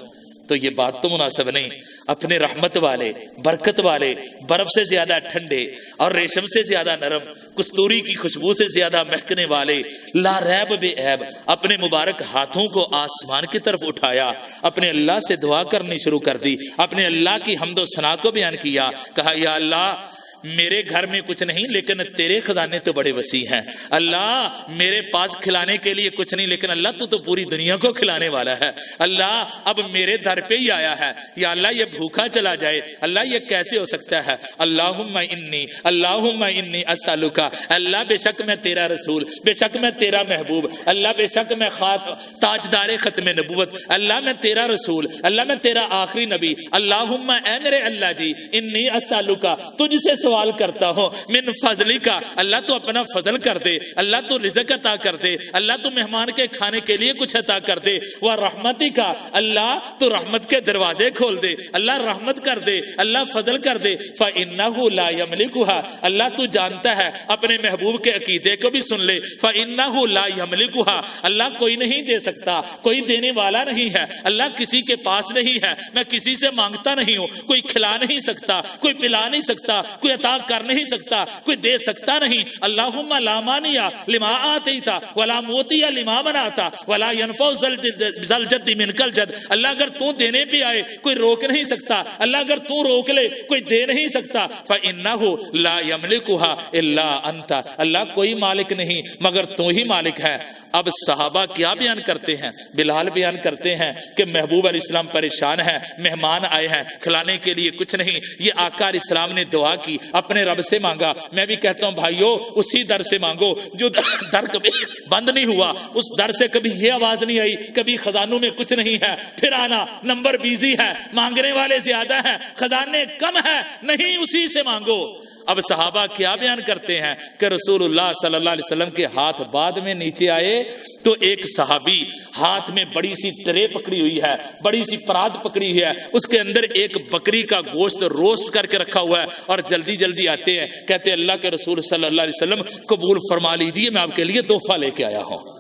تو یہ بات تو مناسب نہیں۔ اپنے رحمت والے، برکت والے، برف سے زیادہ ٹھنڈے اور ریشم سے زیادہ نرم، کستوری کی خوشبو سے زیادہ مہکنے والے، لا ریب بے عیب اپنے مبارک ہاتھوں کو آسمان کی طرف اٹھایا، اپنے اللہ سے دعا کرنی شروع کر دی، اپنے اللہ کی حمد و ثنا کو بیان کیا، کہا یا اللہ میرے گھر میں کچھ نہیں لیکن تیرے خزانے تو بڑے وسیع ہیں، اللہ میرے پاس کھلانے کے لیے کچھ نہیں لیکن اللہ تو پوری دنیا کو کھلانے والا ہے، اللہ اب میرے در پہ ہی آیا ہے، یا اللہ یہ بھوکا چلا جائے، اللہ یہ کیسے ہو سکتا ہے؟ اللہم انی اسالکا، اللہ بے شک میں تیرا رسول، بے شک میں تیرا محبوب، اللہ بے شک میں تاجدار ختم نبوت، اللہ میں تیرا رسول، اللہ میں تیرا آخری نبی، اللہم اے میرے اللہ جی انی اسالکا، تجھ سے سوال کرتا ہوں من فضلی کا، اللہ تو اپنا فضل کر دے، اللہ تو رزق عطا کر دے، اللہ تو مہمان کے کھانے کے لیے کچھ عطا کر دے، وہ رحمتی کا، اللہ تو رحمت کے دروازے کھول دے، اللہ رحمت کر دے، اللہ فضل کر دے، فإنہ لا یملکها، اللہ تو جانتا ہے، اپنے محبوب کے عقیدے کو بھی سن لے، فإنہ لا یملکها، اللہ کوئی نہیں دے سکتا، کوئی دینے والا نہیں ہے، اللہ کسی کے پاس نہیں ہے، میں کسی سے مانگتا نہیں ہوں، کوئی کھلا نہیں سکتا، کوئی پلا نہیں سکتا، کوئی عطا کر نہیں سکتا، کوئی دے سکتا نہیں، اللہم لا مانع لما آتیت ولا موتی لما منعت ولا ينفع ذا الجد منک الجد، اللہ اگر تو دینے پہ آئے کوئی روک نہیں سکتا، اللہ اگر تو روک لے کوئی دے نہیں سکتا، فإنہ لا یملکها الا انت، اللہ کوئی مالک نہیں مگر تو ہی مالک ہے۔ اب صحابہ کیا بیان کرتے ہیں؟ بلال بیان کرتے ہیں کہ محبوب علیہ السلام پریشان ہے، مہمان آئے ہیں، کھلانے کے لیے کچھ نہیں، یہ آقا علیہ السلام نے دعا کی، اپنے رب سے مانگا، میں بھی کہتا ہوں بھائیو اسی در سے مانگو جو در کبھی بند نہیں ہوا، اس در سے کبھی یہ آواز نہیں آئی کبھی خزانوں میں کچھ نہیں ہے، پھر آنا نمبر بیزی ہے، مانگنے والے زیادہ ہیں، خزانے کم ہیں، نہیں اسی سے مانگو۔ اب صحابہ کیا بیان کرتے ہیں کہ رسول اللہ صلی اللہ علیہ وسلم کے ہاتھ بعد میں نیچے آئے تو ایک صحابی ہاتھ میں بڑی سی ٹرے پکڑی ہوئی ہے، بڑی سی پرات پکڑی ہوئی ہے، اس کے اندر ایک بکری کا گوشت روسٹ کر کے رکھا ہوا ہے، اور جلدی جلدی آتے ہیں، کہتے ہیں اللہ کے رسول صلی اللہ علیہ وسلم قبول فرما لیجیے، میں آپ کے لیے تحفہ لے کے آیا ہوں۔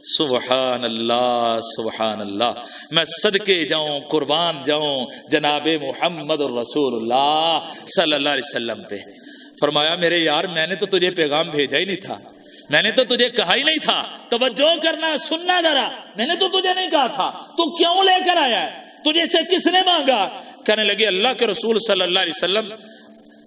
سبحان اللہ سبحان اللہ، میں صدقے جاؤں قربان جاؤں جناب محمد الرسول اللہ صلی اللہ علیہ وسلم پہ۔ فرمایا میرے یار میں نے تو تجھے پیغام بھیجا ہی نہیں تھا، میں نے تو تجھے کہا ہی نہیں تھا، توجہ کرنا سننا ذرا، میں نے تو تجھے نہیں کہا تھا، تو کیوں لے کر آیا ہے، تجھے سے کس نے مانگا؟ کہنے لگے اللہ کے رسول صلی اللہ علیہ وسلم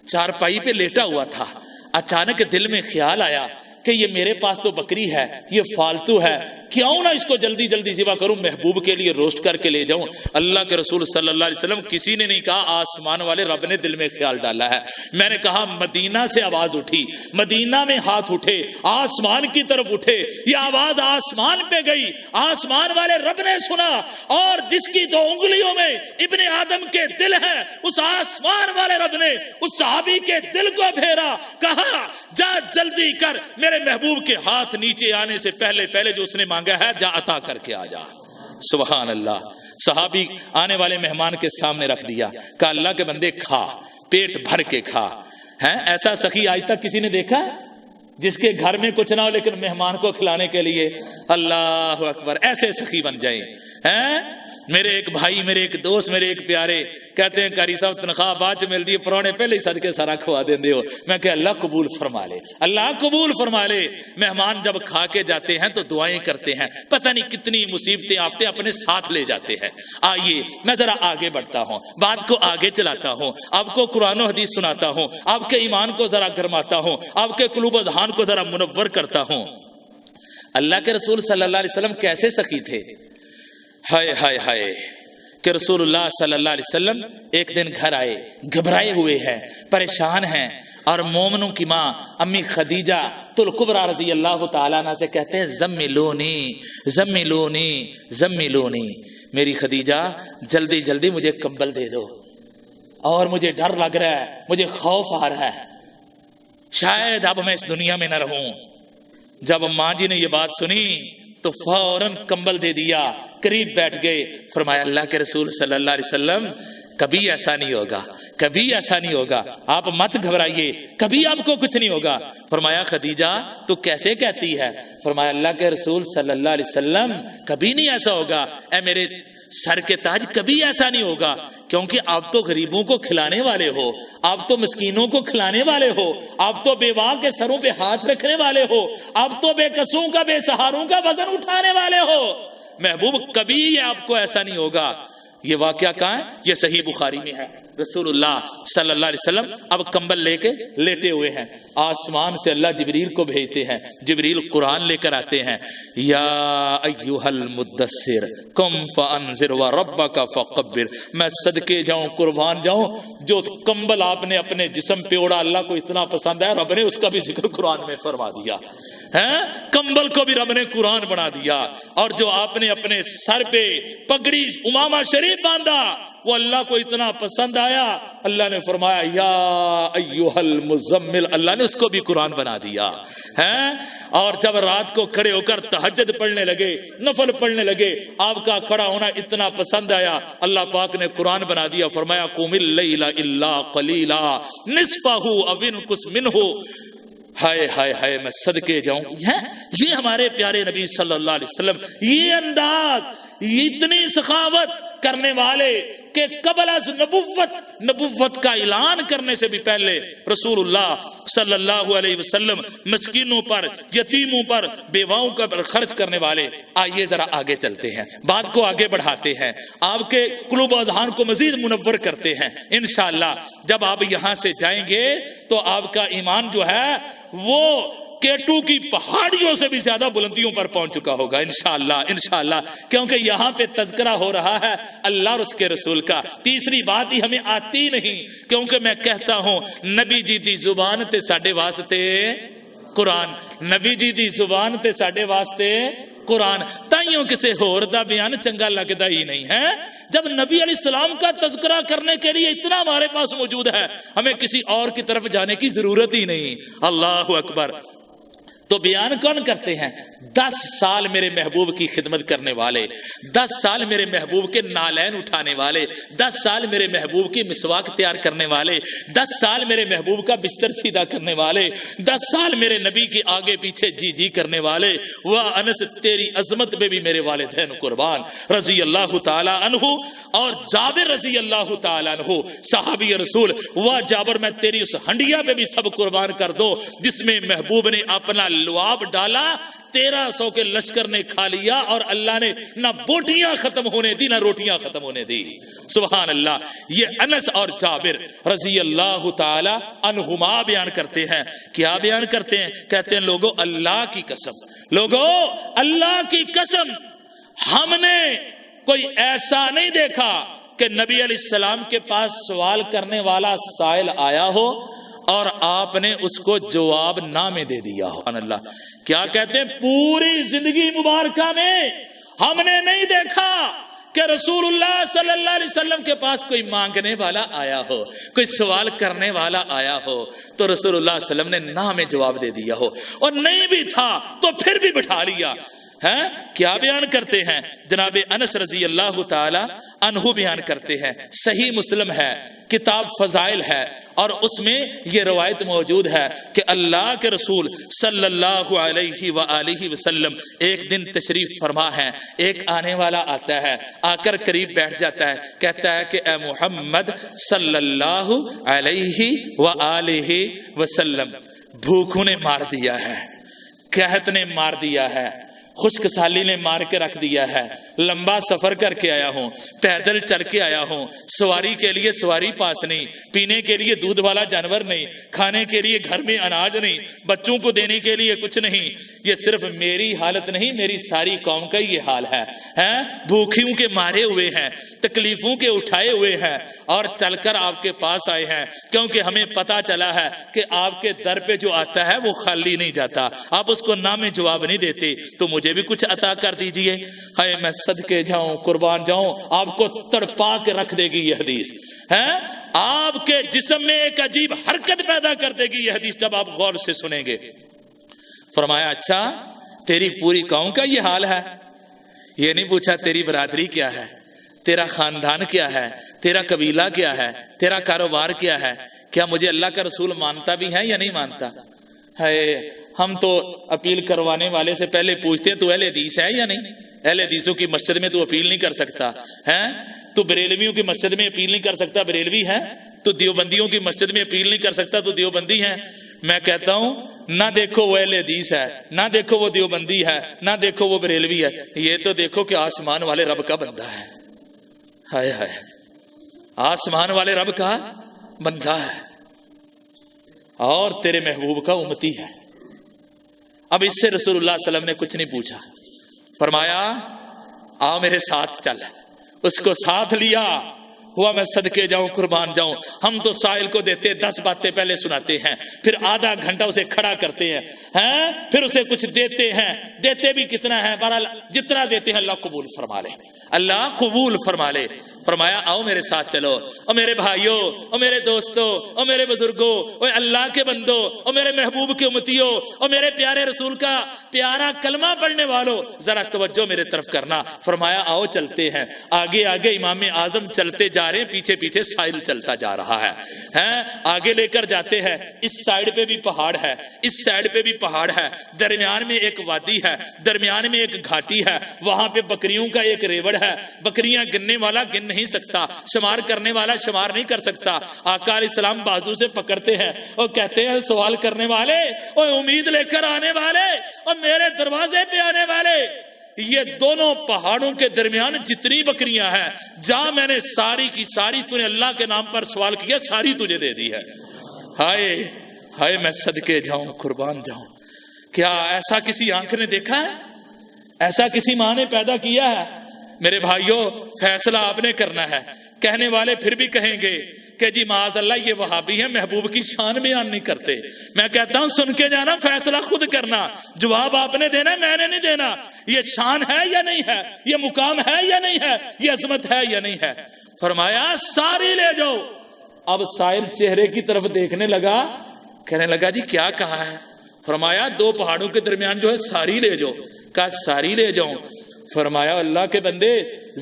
چارپائی پہ لیٹا ہوا تھا، اچانک دل میں خیال آیا کہ یہ میرے پاس تو بکری ہے، یہ فالتو ہے، کیوں نہ اس کو جلدی جلدی ذبح کروں، محبوب کے لیے روسٹ کر کے لے جاؤں۔ اللہ کے رسول صلی اللہ علیہ وسلم کسی نے نہیں کہا، آسمان والے رب نے دل میں خیال ڈالا ہے۔ میں نے کہا مدینہ سے آواز اٹھی، مدینہ میں ہاتھ اٹھے، آسمان کی طرف اٹھے، یہ آواز آسمان پہ گئی، آسمان والے رب نے سنا، اور جس کی دو انگلیوں میں ابن آدم کے دل ہیں، اس آسمان والے رب نے اس صحابی کے دل کو پھیرا، کہا جا جلدی کر، میرے محبوب کے ہاتھ نیچے آنے سے پہلے پہلے جو اس نے مانگا ہے جا عطا کر کے آ جا۔ سبحان اللہ۔ صحابی آنے والے مہمان کے سامنے رکھ دیا، کہا اللہ کے بندے کھا، پیٹ بھر کے کھا۔ ہیں ایسا سخی آج تک کسی نے دیکھا ہے جس کے گھر میں کچھ نہ ہو لیکن مہمان کو کھلانے کے لیے؟ اللہ اکبر، ایسے سخی بن جائیں۔ ہیں میرے ایک بھائی، میرے ایک دوست، میرے ایک پیارے کہتے ہیں قاری صاحب تنخواہ بعد چ ملتی ہے، پرانے پہلے ہی صدقے سارا کھوا دیندے ہو۔ میں کہ اللہ قبول فرما لے، اللہ قبول فرما لے۔ مہمان جب کھا کے جاتے ہیں تو دعائیں کرتے ہیں، پتہ نہیں کتنی مصیبتیں آفتے اپنے ساتھ لے جاتے ہیں۔ آئیے میں ذرا آگے بڑھتا ہوں، بات کو آگے چلاتا ہوں، آپ کو قرآن و حدیث سناتا ہوں، آپ کے ایمان کو ذرا گرماتا ہوں، آپ کے قلوب و اذہان کو ذرا منور کرتا ہوں۔ اللہ کے رسول صلی اللہ علیہ وسلم کیسے سخی تھے؟ ہائے ہائے ہائے کہ رسول اللہ صلی اللہ علیہ وسلم ایک دن گھر آئے، گھبرائے ہوئے ہیں، پریشان ہیں، اور مومنوں کی ماں امی خدیجہ الکبریٰ رضی اللہ تعالیٰ عنہ سے کہتے ہیں زملونی زملونی زملونی، میری خدیجہ جلدی جلدی مجھے کمبل دے دو، اور مجھے ڈر لگ رہا ہے، مجھے خوف آ رہا ہے، شاید اب میں اس دنیا میں نہ رہوں۔ جب ماں جی نے یہ بات سنی تو فوراً کمبل دے دیا، قریب بیٹھ گئے، فرمایا اللہ کے رسول صلی اللہ علیہ وسلم کبھی ایسا نہیں ہوگا، کبھی ایسا نہیں ہوگا، آپ مت گھبرائیے، کبھی آپ کو کچھ نہیں ہوگا۔ فرمایا خدیجہ تو کیسے کہتی ہے؟ فرمایا اللہ کے رسول صلی اللہ علیہ وسلم کبھی نہیں ایسا ہوگا، اے میرے سر کے تاج کبھی ایسا نہیں ہوگا، کیونکہ آپ تو غریبوں کو کھلانے والے ہو، آپ تو مسکینوں کو کھلانے والے ہو، آپ تو بیواہ کے سروں پہ ہاتھ رکھنے والے ہو، آپ تو بے کسوں کا بے سہاروں کا وزن اٹھانے والے ہو، محبوب کبھی یہ آپ کو ایسا نہیں ہوگا۔ یہ واقعہ کہاں ہے؟ یہ صحیح بخاری میں ہے۔ رسول اللہ صلی اللہ علیہ وسلم اب کمبل لے کے لیٹے ہوئے ہیں، آسمان سے اللہ جبریل کو بھیجتے ہیں، جبریل قرآن لے کر آتے ہیں، یا ایھا المدثر قم فانذر وربک فکبر، میں صدقے جاؤں قربان جاؤں، جو کمبل آپ نے اپنے جسم پہ اوڑا اللہ کو اتنا پسند ہے، رب نے اس کا بھی ذکر قرآن میں فرما دیا ہے، کمبل کو بھی رب نے قرآن بنا دیا، اور جو آپ نے اپنے سر پہ پگڑی امامہ شریف باندھا وہ اللہ کو اتنا پسند آیا، اللہ نے فرمایا یا ایھا المزمل، اللہ نے اس کو بھی قرآن بنا دیا ہے۔ اور جب رات کو کھڑے ہو کر تہجد پڑھنے لگے، نفل پڑھنے لگے، آپ کا کھڑا ہونا اتنا پسند آیا، اللہ پاک نے قرآن بنا دیا، فرمایا قم اللیل الا قلیلا نصفہ او انقص منہ۔ ہائے ہائے ہائے، میں صدقے جاؤں، یہ ہمارے پیارے نبی صلی اللہ علیہ وسلم، یہ انداز، اتنی سخاوت کرنے والے کہ قبل از نبوت کا اعلان کرنے سے بھی پہلے رسول اللہ صلی اللہ علیہ وسلم مسکینوں پر، یتیموں پر، بیواؤں پر خرچ کرنے والے۔ آئیے ذرا آگے چلتے ہیں، بات کو آگے بڑھاتے ہیں، آپ کے قلوب و اذہان کو مزید منور کرتے ہیں انشاءاللہ۔ جب آپ یہاں سے جائیں گے تو آپ کا ایمان جو ہے وہ کیٹو کی پہاڑیوں سے بھی زیادہ بلندیوں پر پہنچ چکا ہوگا انشاءاللہ انشاءاللہ، کیونکہ یہاں پہ تذکرہ ہو رہا ہے اللہ اور اس کے رسول کا۔ تیسری بات ہی ہمیں آتی نہیں، کیونکہ میں کہتا ہوں نبی جی دی زبان تے ساڈے واسطے قرآن، نبی جی دی زبان تے ساڈے واسطے قرآن، تائیوں کسے ہور دا بیان چنگا لگدا ہی نہیں ہے۔ جب نبی علیہ السلام کا تذکرہ کرنے کے لیے اتنا ہمارے پاس موجود ہے، ہمیں کسی اور کی طرف جانے کی ضرورت ہی نہیں۔ اللہ اکبر۔ تو بیان کون کرتے ہیں؟ 10 سال میرے محبوب کی خدمت کرنے والے، 10 سال میرے محبوب کے نالین اٹھانے والے، 10 سال میرے محبوب کی مسواک تیار کرنے والے، 10 سال میرے محبوب کا بستر سیدھا کرنے والے، 10 سال میرے نبی کے آگے پیچھے جی جی کرنے والے۔ وہ انس تیری عظمت میں بھی میرے والدین قربان رضی اللہ تعالی عنہ، اور جابر رضی اللہ تعالی عنہ صحابی رسول، وہ جابر میں تیری اس ہنڈیا پہ بھی سب قربان کر دو جس میں محبوب نے اپنا لعاب ڈالا، 1300 کے لشکر نے کھا لیا، اور اللہ نے نہ بوٹیاں ختم ہونے دی نہ روٹیاں ختم ہونے دی۔ سبحان اللہ۔ یہ انس اور جابر رضی اللہ تعالی عنہما بیان کرتے ہیں۔ کیا بیان کرتے ہیں؟ کہتے ہیں لوگوں اللہ کی قسم، لوگوں اللہ کی قسم، ہم نے کوئی ایسا نہیں دیکھا کہ نبی علیہ السلام کے پاس سوال کرنے والا سائل آیا ہو اور آپ نے اس کو جواب نامے دے دیا ہو۔ سبحان اللہ۔ کیا کہتے ہیں؟ پوری زندگی مبارکہ میں ہم نے نہیں دیکھا کہ رسول اللہ صلی اللہ علیہ وسلم کے پاس کوئی مانگنے والا آیا ہو، کوئی سوال کرنے والا آیا ہو تو رسول اللہ صلی اللہ علیہ وسلم نے نامے جواب دے دیا ہو، اور نہیں بھی تھا تو پھر بھی بٹھا لیا ہے۔ کیا بیان کرتے ہیں؟ جناب انس رضی اللہ تعالی عنہ بیان کرتے ہیں، صحیح مسلم ہے، کتاب فضائل ہے، اور اس میں یہ روایت موجود ہے کہ اللہ کے رسول صلی اللہ علیہ وآلہ وسلم ایک دن تشریف فرما ہے، ایک آنے والا آتا ہے، آ کر قریب بیٹھ جاتا ہے، کہتا ہے کہ اے محمد صلی اللہ علیہ وآلہ وسلم، بھوکوں نے مار دیا ہے، قحط نے مار دیا ہے، خشک سالی نے مار کے رکھ دیا ہے، لمبا سفر کر کے آیا ہوں، پیدل چل کے آیا ہوں، سواری کے لیے سواری پاس نہیں، پینے کے لیے دودھ والا جانور نہیں، کھانے کے لیے گھر میں اناج نہیں، بچوں کو دینے کے لیے کچھ نہیں۔ یہ صرف میری حالت نہیں، میری ساری قوم کا یہ حال ہے، بھوکیوں کے مارے ہوئے ہیں، تکلیفوں کے اٹھائے ہوئے ہیں، اور چل کر آپ کے پاس آئے ہیں، کیونکہ ہمیں پتا چلا ہے کہ آپ کے در پہ جو آتا ہے وہ خالی نہیں جاتا، آپ اس کو نام جواب نہیں دیتے، تو مجھے بھی کچھ عطا کر دیجئے۔ ہائے میں صدقے جاؤں، قربان جاؤں، آپ کو تڑپا کے رکھ دے گی یہ حدیث ہے، آپ کے جسم میں ایک عجیب حرکت پیدا کر دے گی یہ حدیث جب آپ غور سے سنیں گے۔ فرمایا اچھا تیری پوری قوم کا یہ حال ہے؟ یہ نہیں پوچھا تیری برادری کیا ہے، تیرا خاندان کیا ہے، تیرا قبیلہ کیا ہے، تیرا کاروبار کیا ہے، کیا مجھے اللہ کا رسول مانتا بھی ہے یا نہیں مانتا ہے؟ ہم تو اپیل کروانے والے سے پہلے پوچھتے ہیں تو اہل حدیث ہے یا نہیں؟ اہل حدیثوں کی مسجد میں تو اپیل نہیں کر سکتا ہے، تو بریلویوں کی مسجد میں اپیل نہیں کر سکتا بریلوی ہے، تو دیوبندیوں کی مسجد میں اپیل نہیں کر سکتا تو دیوبندی ہے۔ میں کہتا ہوں نہ دیکھو وہ اہل حدیث ہے، نہ دیکھو وہ دیوبندی ہے، نہ دیکھو وہ بریلوی ہے، یہ تو دیکھو کہ آسمان والے رب کا بندہ ہے۔ ہائے ہائے، آسمان والے رب کا بندہ ہے اور تیرے محبوب کا امتی ہے۔ اب اس سے رسول اللہ صلی اللہ علیہ وسلم نے کچھ نہیں پوچھا، فرمایا آؤ میرے ساتھ چل، اس کو ساتھ لیا، ہوا میں صدقے جاؤں قربان جاؤں۔ ہم تو سائل کو دیتے 10 باتیں پہلے سناتے ہیں، پھر آدھا گھنٹہ اسے کھڑا کرتے ہیں، ہیں پھر اسے کچھ دیتے ہیں، دیتے بھی کتنا ہے، بہرحال جتنا دیتے ہیں اللہ قبول فرما لے، اللہ قبول فرما لے۔ فرمایا آؤ میرے ساتھ چلو، اور میرے بھائیوں، اور میرے دوستوں، اور میرے بزرگوں، اور اللہ کے بندوں، اور میرے محبوب کے امتیوں، اور میرے پیارے رسول کا پیارا کلمہ پڑھنے والوں، ذرا توجہ میرے طرف کرنا۔ فرمایا آؤ چلتے ہیں، آگے آگے امام اعظم چلتے جا رہے ہیں، پیچھے پیچھے سائل چلتا جا رہا ہے، آگے لے کر جاتے ہیں۔ اس سائیڈ پہ بھی پہاڑ ہے، اس سائیڈ پہ بھی پہاڑ ہے، درمیان میں ایک وادی ہے، درمیان میں ایک گھاٹی ہے، وہاں پہ بکریوں کا ایک ریوڑ ہے، بکریاں گننے والا گن نہیں سکتا، شمار کرنے والا شمار نہیں کر سکتا۔ آقا علیہ السلام بازو سے پکڑتے ہیں اور کہتے ہیں سوال کرنے والے اور امید لے کر آنے والے اور میرے دروازے پہ آنے والے، یہ دونوں پہاڑوں کے درمیان جتنی بکریاں ہیں، جا میں نے ساری کی ساری تو نے اللہ کے نام پر سوال کیا، ساری تجھے دے دی ہے۔ ہائے ہائے میں صدقے جاؤں، قربان جاؤں، کیا ایسا کسی آنکھ نے دیکھا ہے؟ ایسا کسی ماں نے پیدا کیا ہے؟ میرے بھائیوں فیصلہ آپ نے کرنا ہے۔ کہنے والے پھر بھی کہیں گے کہ جی معاذ اللہ یہ وہابی ہیں، محبوب کی شان بیان نہیں کرتے۔ میں کہتا ہوں سن کے جانا، فیصلہ خود کرنا، جواب آپ نے دینا، میں نے نہیں دینا۔ یہ شان ہے یا نہیں ہے، یہ مقام ہے یا نہیں ہے، یہ عظمت ہے یا نہیں ہے۔ فرمایا ساری لے جاؤ۔ اب سائل چہرے کی طرف دیکھنے لگا، کہنے لگا جی کیا کہا ہے؟ فرمایا دو پہاڑوں کے درمیان جو ہے ساری لے جاؤ۔ کہا ساری لے جاؤں؟ فرمایا اللہ کے بندے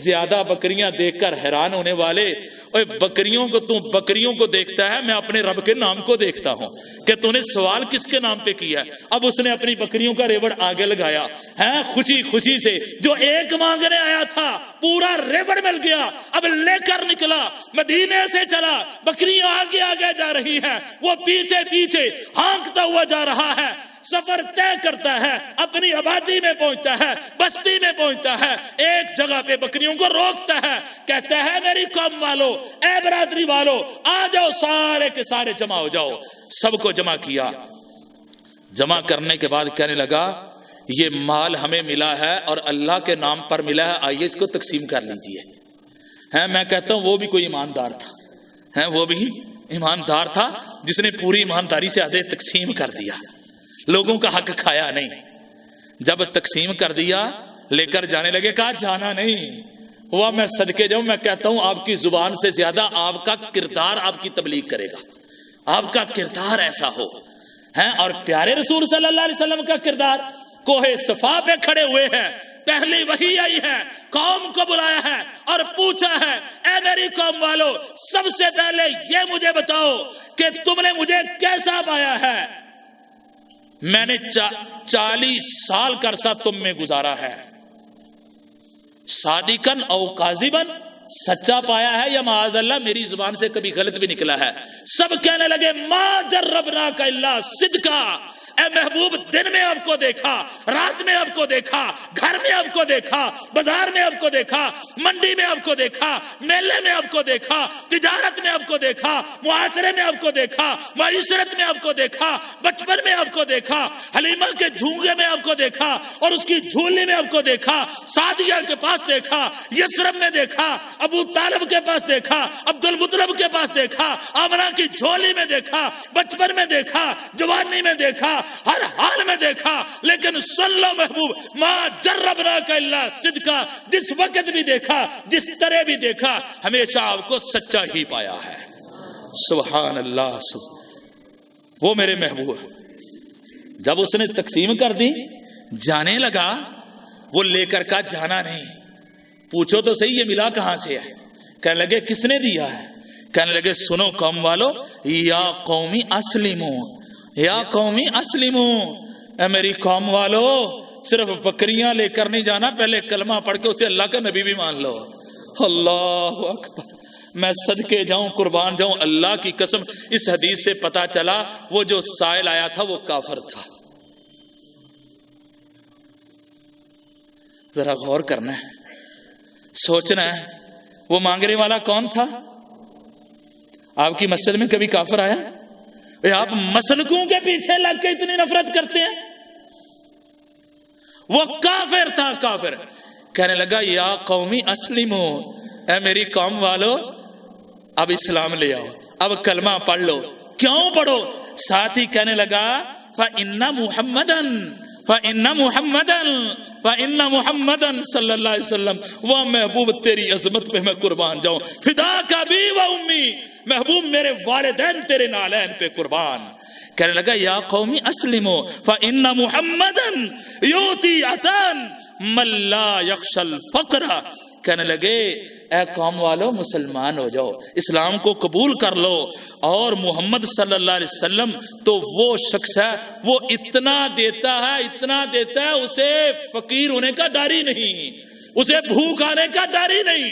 زیادہ بکریاں دیکھ کر حیران ہونے والے، اور بکریوں کو تو بکریوں کو دیکھتا ہے، میں اپنے رب کے نام کو دیکھتا ہوں کہ تو نے سوال کس کے نام پہ کیا ہے۔ اب اس نے اپنی بکریوں کا ریوڑ آگے لگایا ہے، خوشی خوشی سے، جو ایک مانگنے آیا تھا پورا ریوڑ مل گیا، اب لے کر نکلا، مدینے سے چلا، بکریاں آگے آگے جا رہی ہیں، وہ پیچھے پیچھے ہانکتا ہوا جا رہا ہے، سفر طے کرتا ہے، اپنی آبادی میں پہنچتا ہے، بستی میں پہنچتا ہے، ایک جگہ پہ بکریوں کو روکتا ہے، کہتا ہے میری قوم والو، اے برادری والو، آ جاؤ، سارے کے سارے جمع ہو جاؤ۔ سب کو جمع کیا، جمع کرنے کے بعد کہنے لگا یہ مال ہمیں ملا ہے اور اللہ کے نام پر ملا ہے، آئیے اس کو تقسیم کر لیجئے۔ میں کہتا ہوں وہ بھی کوئی ایماندار تھا، وہ بھی ایماندار تھا جس نے پوری ایمانداری سے آدھے تقسیم کر دیا، لوگوں کا حق کھایا نہیں۔ جب تقسیم کر دیا لے کر جانے لگے، کہا جانا نہیں ہوا، میں صدقے جاؤں، میں کہتا ہوں آپ کی زبان سے زیادہ آپ کا کردار آپ کی تبلیغ کرے گا، آپ کا کردار ایسا ہو ہے۔ اور پیارے رسول صلی اللہ علیہ وسلم کا کردار، کوہ صفا پہ کھڑے ہوئے ہیں، پہلی وحی آئی ہے، قوم کو بلایا ہے اور پوچھا ہے اے میری قوم والو، سب سے پہلے یہ مجھے بتاؤ کہ تم نے مجھے کیسا پایا ہے؟ میں نے 40 سال کا عرصہ تم میں گزارا ہے، صادقاً او کاذباً، سچا پایا ہے یا معاذ اللہ میری زبان سے کبھی غلط بھی نکلا ہے؟ سب کہنے لگے ما جربناک الا صدقا، اے محبوب دن میں آپ کو دیکھا، رات میں آپ کو دیکھا، گھر میں آپ کو دیکھا، بازار میں آپ کو دیکھا، منڈی میں آپ کو دیکھا، میلے میں آپ کو دیکھا، تجارت میں آپ کو دیکھا، معاشرے میں آپ کو دیکھا، معیشت میں آپ کو دیکھا، بچپن میں آپ کو دیکھا، حلیمہ کے جھونگے میں آپ کو دیکھا اور اس کی جھولی میں آپ کو دیکھا، سعدیہ کے پاس دیکھا، یسرب میں دیکھا، ابو طالب کے پاس دیکھا، عبد المطلب کے پاس دیکھا، آمنہ کی جھولی میں دیکھا، بچپن میں دیکھا، جوانی میں دیکھا، ہر حال میں دیکھا، لیکن سن لو محبوب ما جربناک الا صدقا، جس وقت بھی دیکھا، جس طرح بھی دیکھا، ہمیشہ آپ کو سچا ہی پایا ہے۔ سبحان اللہ، وہ میرے محبوب جب اس نے تقسیم کر دی جانے لگا، وہ لے کر کا جانا نہیں، پوچھو تو صحیح یہ ملا کہاں سے ہے؟ کہنے لگے کس نے دیا ہے؟ کہنے لگے سنو قوم والو، یا قومی اسلمو، یا قومی اسلمو، اے میری قوم والو، صرف بکریاں لے کر نہیں جانا، پہلے کلمہ پڑھ کے اسے اللہ کا نبی بھی مان لو۔ اللہ اکبر، میں صدقے جاؤں، قربان جاؤں، اللہ کی قسم اس حدیث سے پتا چلا وہ جو سائل آیا تھا وہ کافر تھا۔ ذرا غور کرنا ہے، سوچنا ہے، وہ مانگنے والا کون تھا؟ آپ کی مسجد میں کبھی کافر آیا؟ آپ مسلکوں کے پیچھے لگ کے اتنی نفرت کرتے ہیں؟ وہ کافر تھا، کافر۔ کہنے لگا یا قومی اسلمو، اے میری قوم والو اب اسلام لے آؤ، اب کلمہ پڑھ لو۔ کیوں پڑھو؟ ساتھ ہی کہنے لگا فَإِنَّ مُحَمَّدًا صلی اللہ علیہ وسلم، وہ محبوب تیری عظمت پہ میں قربان جاؤں، فِدَاكَ أَبِي وَأُمِّي، محبوب میرے والدین تیرے نالین پہ قربان۔ کہنے لگا یا قومی اسلموا فَإِنَّ مُحَمَّدًا يُؤْتِي عَطَاءً مَن لَّا يَخْشَى الْفَقْرَ۔ کہنے لگے اے قوم والو مسلمان ہو جاؤ، اسلام کو قبول کر لو، اور محمد صلی اللہ علیہ وسلم تو وہ شخص ہے وہ اتنا دیتا ہے اسے فقیر ہونے کا ڈر ہی نہیں، اسے بھوک آنے کا ڈر ہی نہیں۔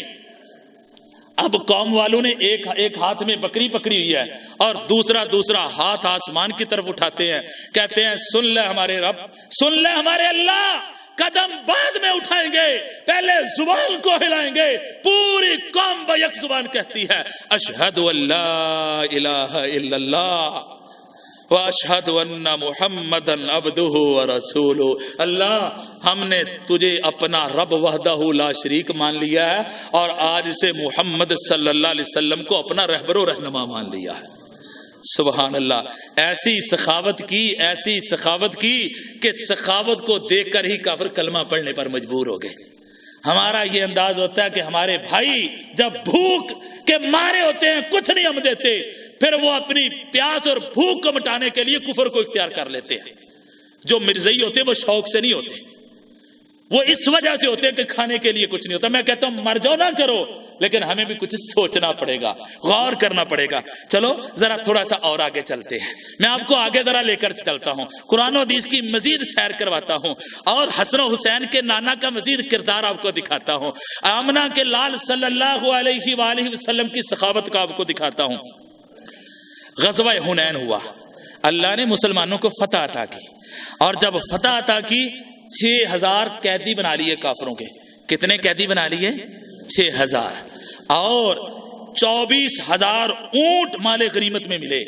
اب قوم والوں نے ایک ہاتھ میں بکری پکڑی ہوئی ہے اور دوسرا ہاتھ آسمان کی طرف اٹھاتے ہیں، کہتے ہیں سن لے ہمارے رب، سن لے ہمارے اللہ، قدم بعد میں اٹھائیں گے، پہلے زبان کو ہلائیں گے۔ پوری قوم بیک زبان کہتی ہے اشہد ان لا الہ الا اللہ واشہد ان محمدن عبدہ ورسولہ۔ اللہ ہم نے تجھے اپنا رب وحدہ لا شریک مان لیا ہے، اور آج سے محمد صلی اللہ علیہ وسلم کو اپنا رہبر و رہنما مان لیا ہے۔ سبحان اللہ، ایسی سخاوت کی کہ سخاوت کو دیکھ کر ہی کافر کلمہ پڑھنے پر مجبور ہو گئے۔ ہمارا یہ انداز ہوتا ہے کہ ہمارے بھائی جب بھوک کے مارے ہوتے ہیں کچھ نہیں ہم دیتے، پھر وہ اپنی پیاس اور بھوک کو مٹانے کے لیے کفر کو اختیار کر لیتے ہیں۔ جو مرزئی ہوتے ہیں وہ شوق سے نہیں ہوتے، وہ اس وجہ سے ہوتے ہیں کہ کھانے کے لیے کچھ نہیں ہوتا۔ میں کہتا ہوں مر جاؤ نہ کرو، لیکن ہمیں بھی کچھ سوچنا پڑے گا، غور کرنا پڑے گا۔ چلو ذرا تھوڑا سا اور آگے چلتے ہیں، میں آپ کو آگے ذرا لے کر چلتا ہوں، قرآن و حدیث کی مزید سیر کرواتا ہوں، اور حسن و حسین کے نانا کا مزید کردار آپ کو دکھاتا ہوں، آمنہ کے لال صلی اللہ علیہ وآلہ وسلم کی سخاوت کا آپ کو دکھاتا ہوں۔ غزوہ حنین ہوا، اللہ نے مسلمانوں کو فتح عطا کی، اور جب فتح عطا کی 6000 قیدی بنا لیے کافروں کے۔ کتنے قیدی بنا لیے؟ 6000، اور 24000 اونٹ مال غنیمت میں ملے،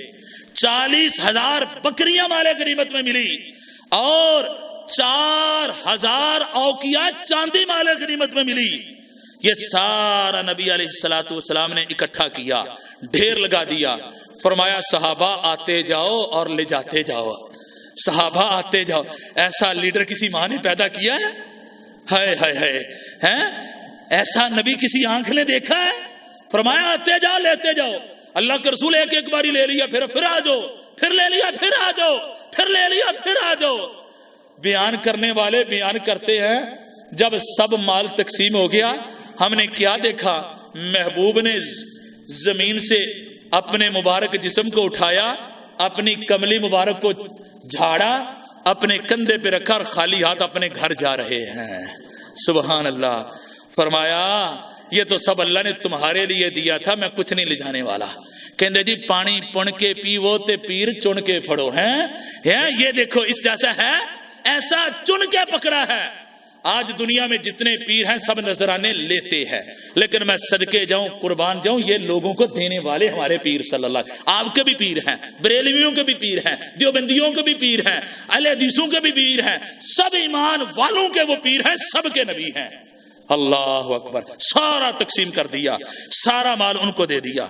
40000 بکریاں مال غنیمت میں ملی، اور 4000 اوقیہ چاندی مال غنیمت میں ملی۔ یہ سارا نبی علیہ الصلوۃ والسلام نے اکٹھا کیا، ڈھیر لگا دیا، فرمایا صحابہ آتے جاؤ اور لے جاتے جاؤ، صحابہ آتے جاؤ۔ ایسا لیڈر کسی ماں نے پیدا کیا ہے؟ ہائے ہائے ہائے، ہیں ایسا نبی کسی آنکھ نے دیکھا ہے؟ فرمایا آتے جاؤ لیتے جاؤ۔ اللہ کے رسول ایک باری لے لیا، پھر آ جاؤ، پھر لے لیا، پھر آ جاؤ، پھر لے لیا، پھر آ جاؤ۔ بیان کرنے والے بیان کرتے ہیں جب سب مال تقسیم ہو گیا، ہم نے کیا دیکھا؟ محبوب نے زمین سے اپنے مبارک جسم کو اٹھایا، اپنی کملی مبارک کو جھاڑا، اپنے کندھے پہ رکھا، اور خالی ہاتھ اپنے گھر جا رہے ہیں۔ سبحان اللہ۔ فرمایا یہ تو سب اللہ نے تمہارے لیے دیا تھا، میں کچھ نہیں لے جانے والا۔ کہندے جی پانی پن کے پیو تے پیر چن کے پھڑو، ہیں یہ دیکھو اس جیسا ہے، ایسا چن کے پکڑا ہے۔ آج دنیا میں جتنے پیر ہیں سب نذرانے لیتے ہیں، لیکن میں صدقے جاؤں قربان جاؤں، یہ لوگوں کو دینے والے ہمارے پیر صلی اللہ علیہ وسلم۔ آپ کے بھی پیر ہیں، بریلویوں کے بھی پیر ہیں، دیوبندیوں کے بھی پیر ہیں، اہل حدیثوں کے بھی پیر ہیں، سب ایمان والوں کے وہ پیر ہیں، سب کے نبی ہیں۔ اللہ اکبر، سارا تقسیم کر دیا، سارا مال ان کو دے دیا۔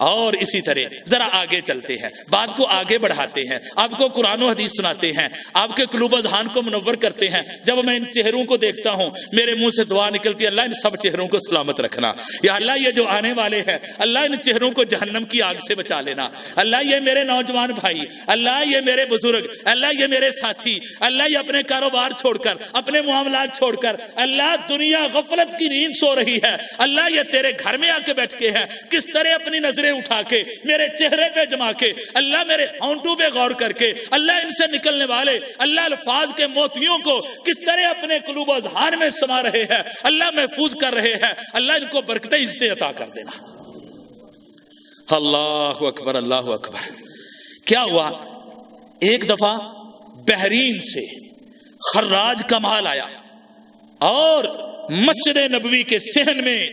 اور اسی طرح ذرا آگے چلتے ہیں، بات کو آگے بڑھاتے ہیں، آپ کو قرآن و حدیث سناتے ہیں، آپ کے قلوب اذہان کو منور کرتے ہیں۔ جب میں ان چہروں کو دیکھتا ہوں میرے منہ سے دعا نکلتی ہے اللہ ان سب چہروں کو سلامت رکھنا، یا اللہ یہ جو آنے والے ہیں اللہ ان چہروں کو جہنم کی آگ سے بچا لینا، اللہ یہ میرے نوجوان بھائی، اللہ یہ میرے بزرگ، اللہ یہ میرے ساتھی، اللہ یہ اپنے کاروبار چھوڑ کر، اپنے معاملات چھوڑ کر، اللہ دنیا غفلت کی نیند سو رہی ہے، اللہ یہ تیرے گھر میں آ کے بیٹھ کے ہے، کس طرح اپنی نظریں اٹھا کے میرے چہرے پہ جما کے، اللہ میرے ہونٹوں پہ غور کر کے، اللہ ان سے نکلنے والے اللہ الفاظ کے موتیوں کو کس طرح اپنے قلوب و اذہان میں سما رہے ہیں، اللہ محفوظ کر رہے ہیں، اللہ ان کو برکتیں عزتیں عطا کر دینا۔ اللہ اکبر، اللہ اکبر۔ کیا ہوا؟ ایک دفعہ بحرین سے خراج کا مال آیا، اور مسجد نبوی کے صحن میں،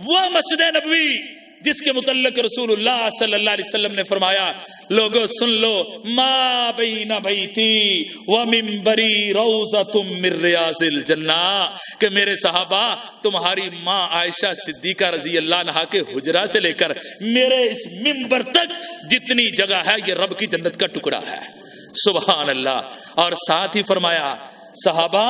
وہ مسجد نبوی جس کے متعلق رسول اللہ صلی اللہ علیہ وسلم نے فرمایا لوگو سن لو، ما بین بیتی و منبری روضۃ من ریاض الجنہ، کہ میرے صحابہ تمہاری ماں عائشہ صدیقہ رضی اللہ عنہا کے حجرہ سے لے کر میرے اس منبر تک جتنی جگہ ہے یہ رب کی جنت کا ٹکڑا ہے۔ سبحان اللہ۔ اور ساتھ ہی فرمایا صحابہ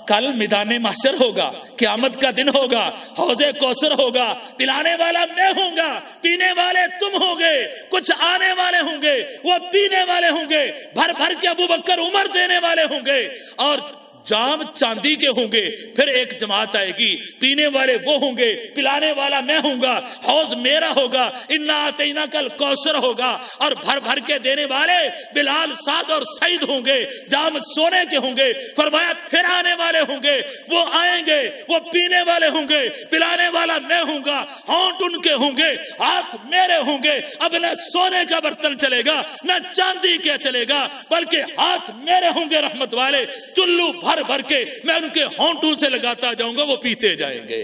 کل میدان محشر ہوگا، قیامت کا دن ہوگا، حوض کوثر ہوگا، پلانے والا میں ہوں گا، پینے والے تم ہوں گے، کچھ آنے والے ہوں گے وہ پینے والے ہوں گے، بھر بھر کے ابو بکر عمر دینے والے ہوں گے، اور جام چاندی کے ہوں گے۔ پھر ایک جماعت آئے گی، پینے والے وہ ہوں گے، پلانے والا میں ہوں گا، حوض میرا ہوگا، انا اعطیناک الکوثر ہوگا، اور بھر بھر کے دینے والے بلال، سعد اور سعید ہوں گے، جام سونے کے ہوں گے۔ فرمایا پھر آنے والے ہوں گے، وہ آئیں گے، وہ پینے والے ہوں گے، پلانے والا میں ہوں گا، ہونٹ ان کے ہوں گے، ہاتھ میرے ہوں گے۔ اب نہ سونے کا برتن چلے گا نہ چاندی کا چلے گا، بلکہ ہاتھ میرے ہوں گے رحمت والے، چلو بھر بھر کے میں ان کے ہونٹوں سے لگاتا جاؤں گا، وہ پیتے جائیں گے۔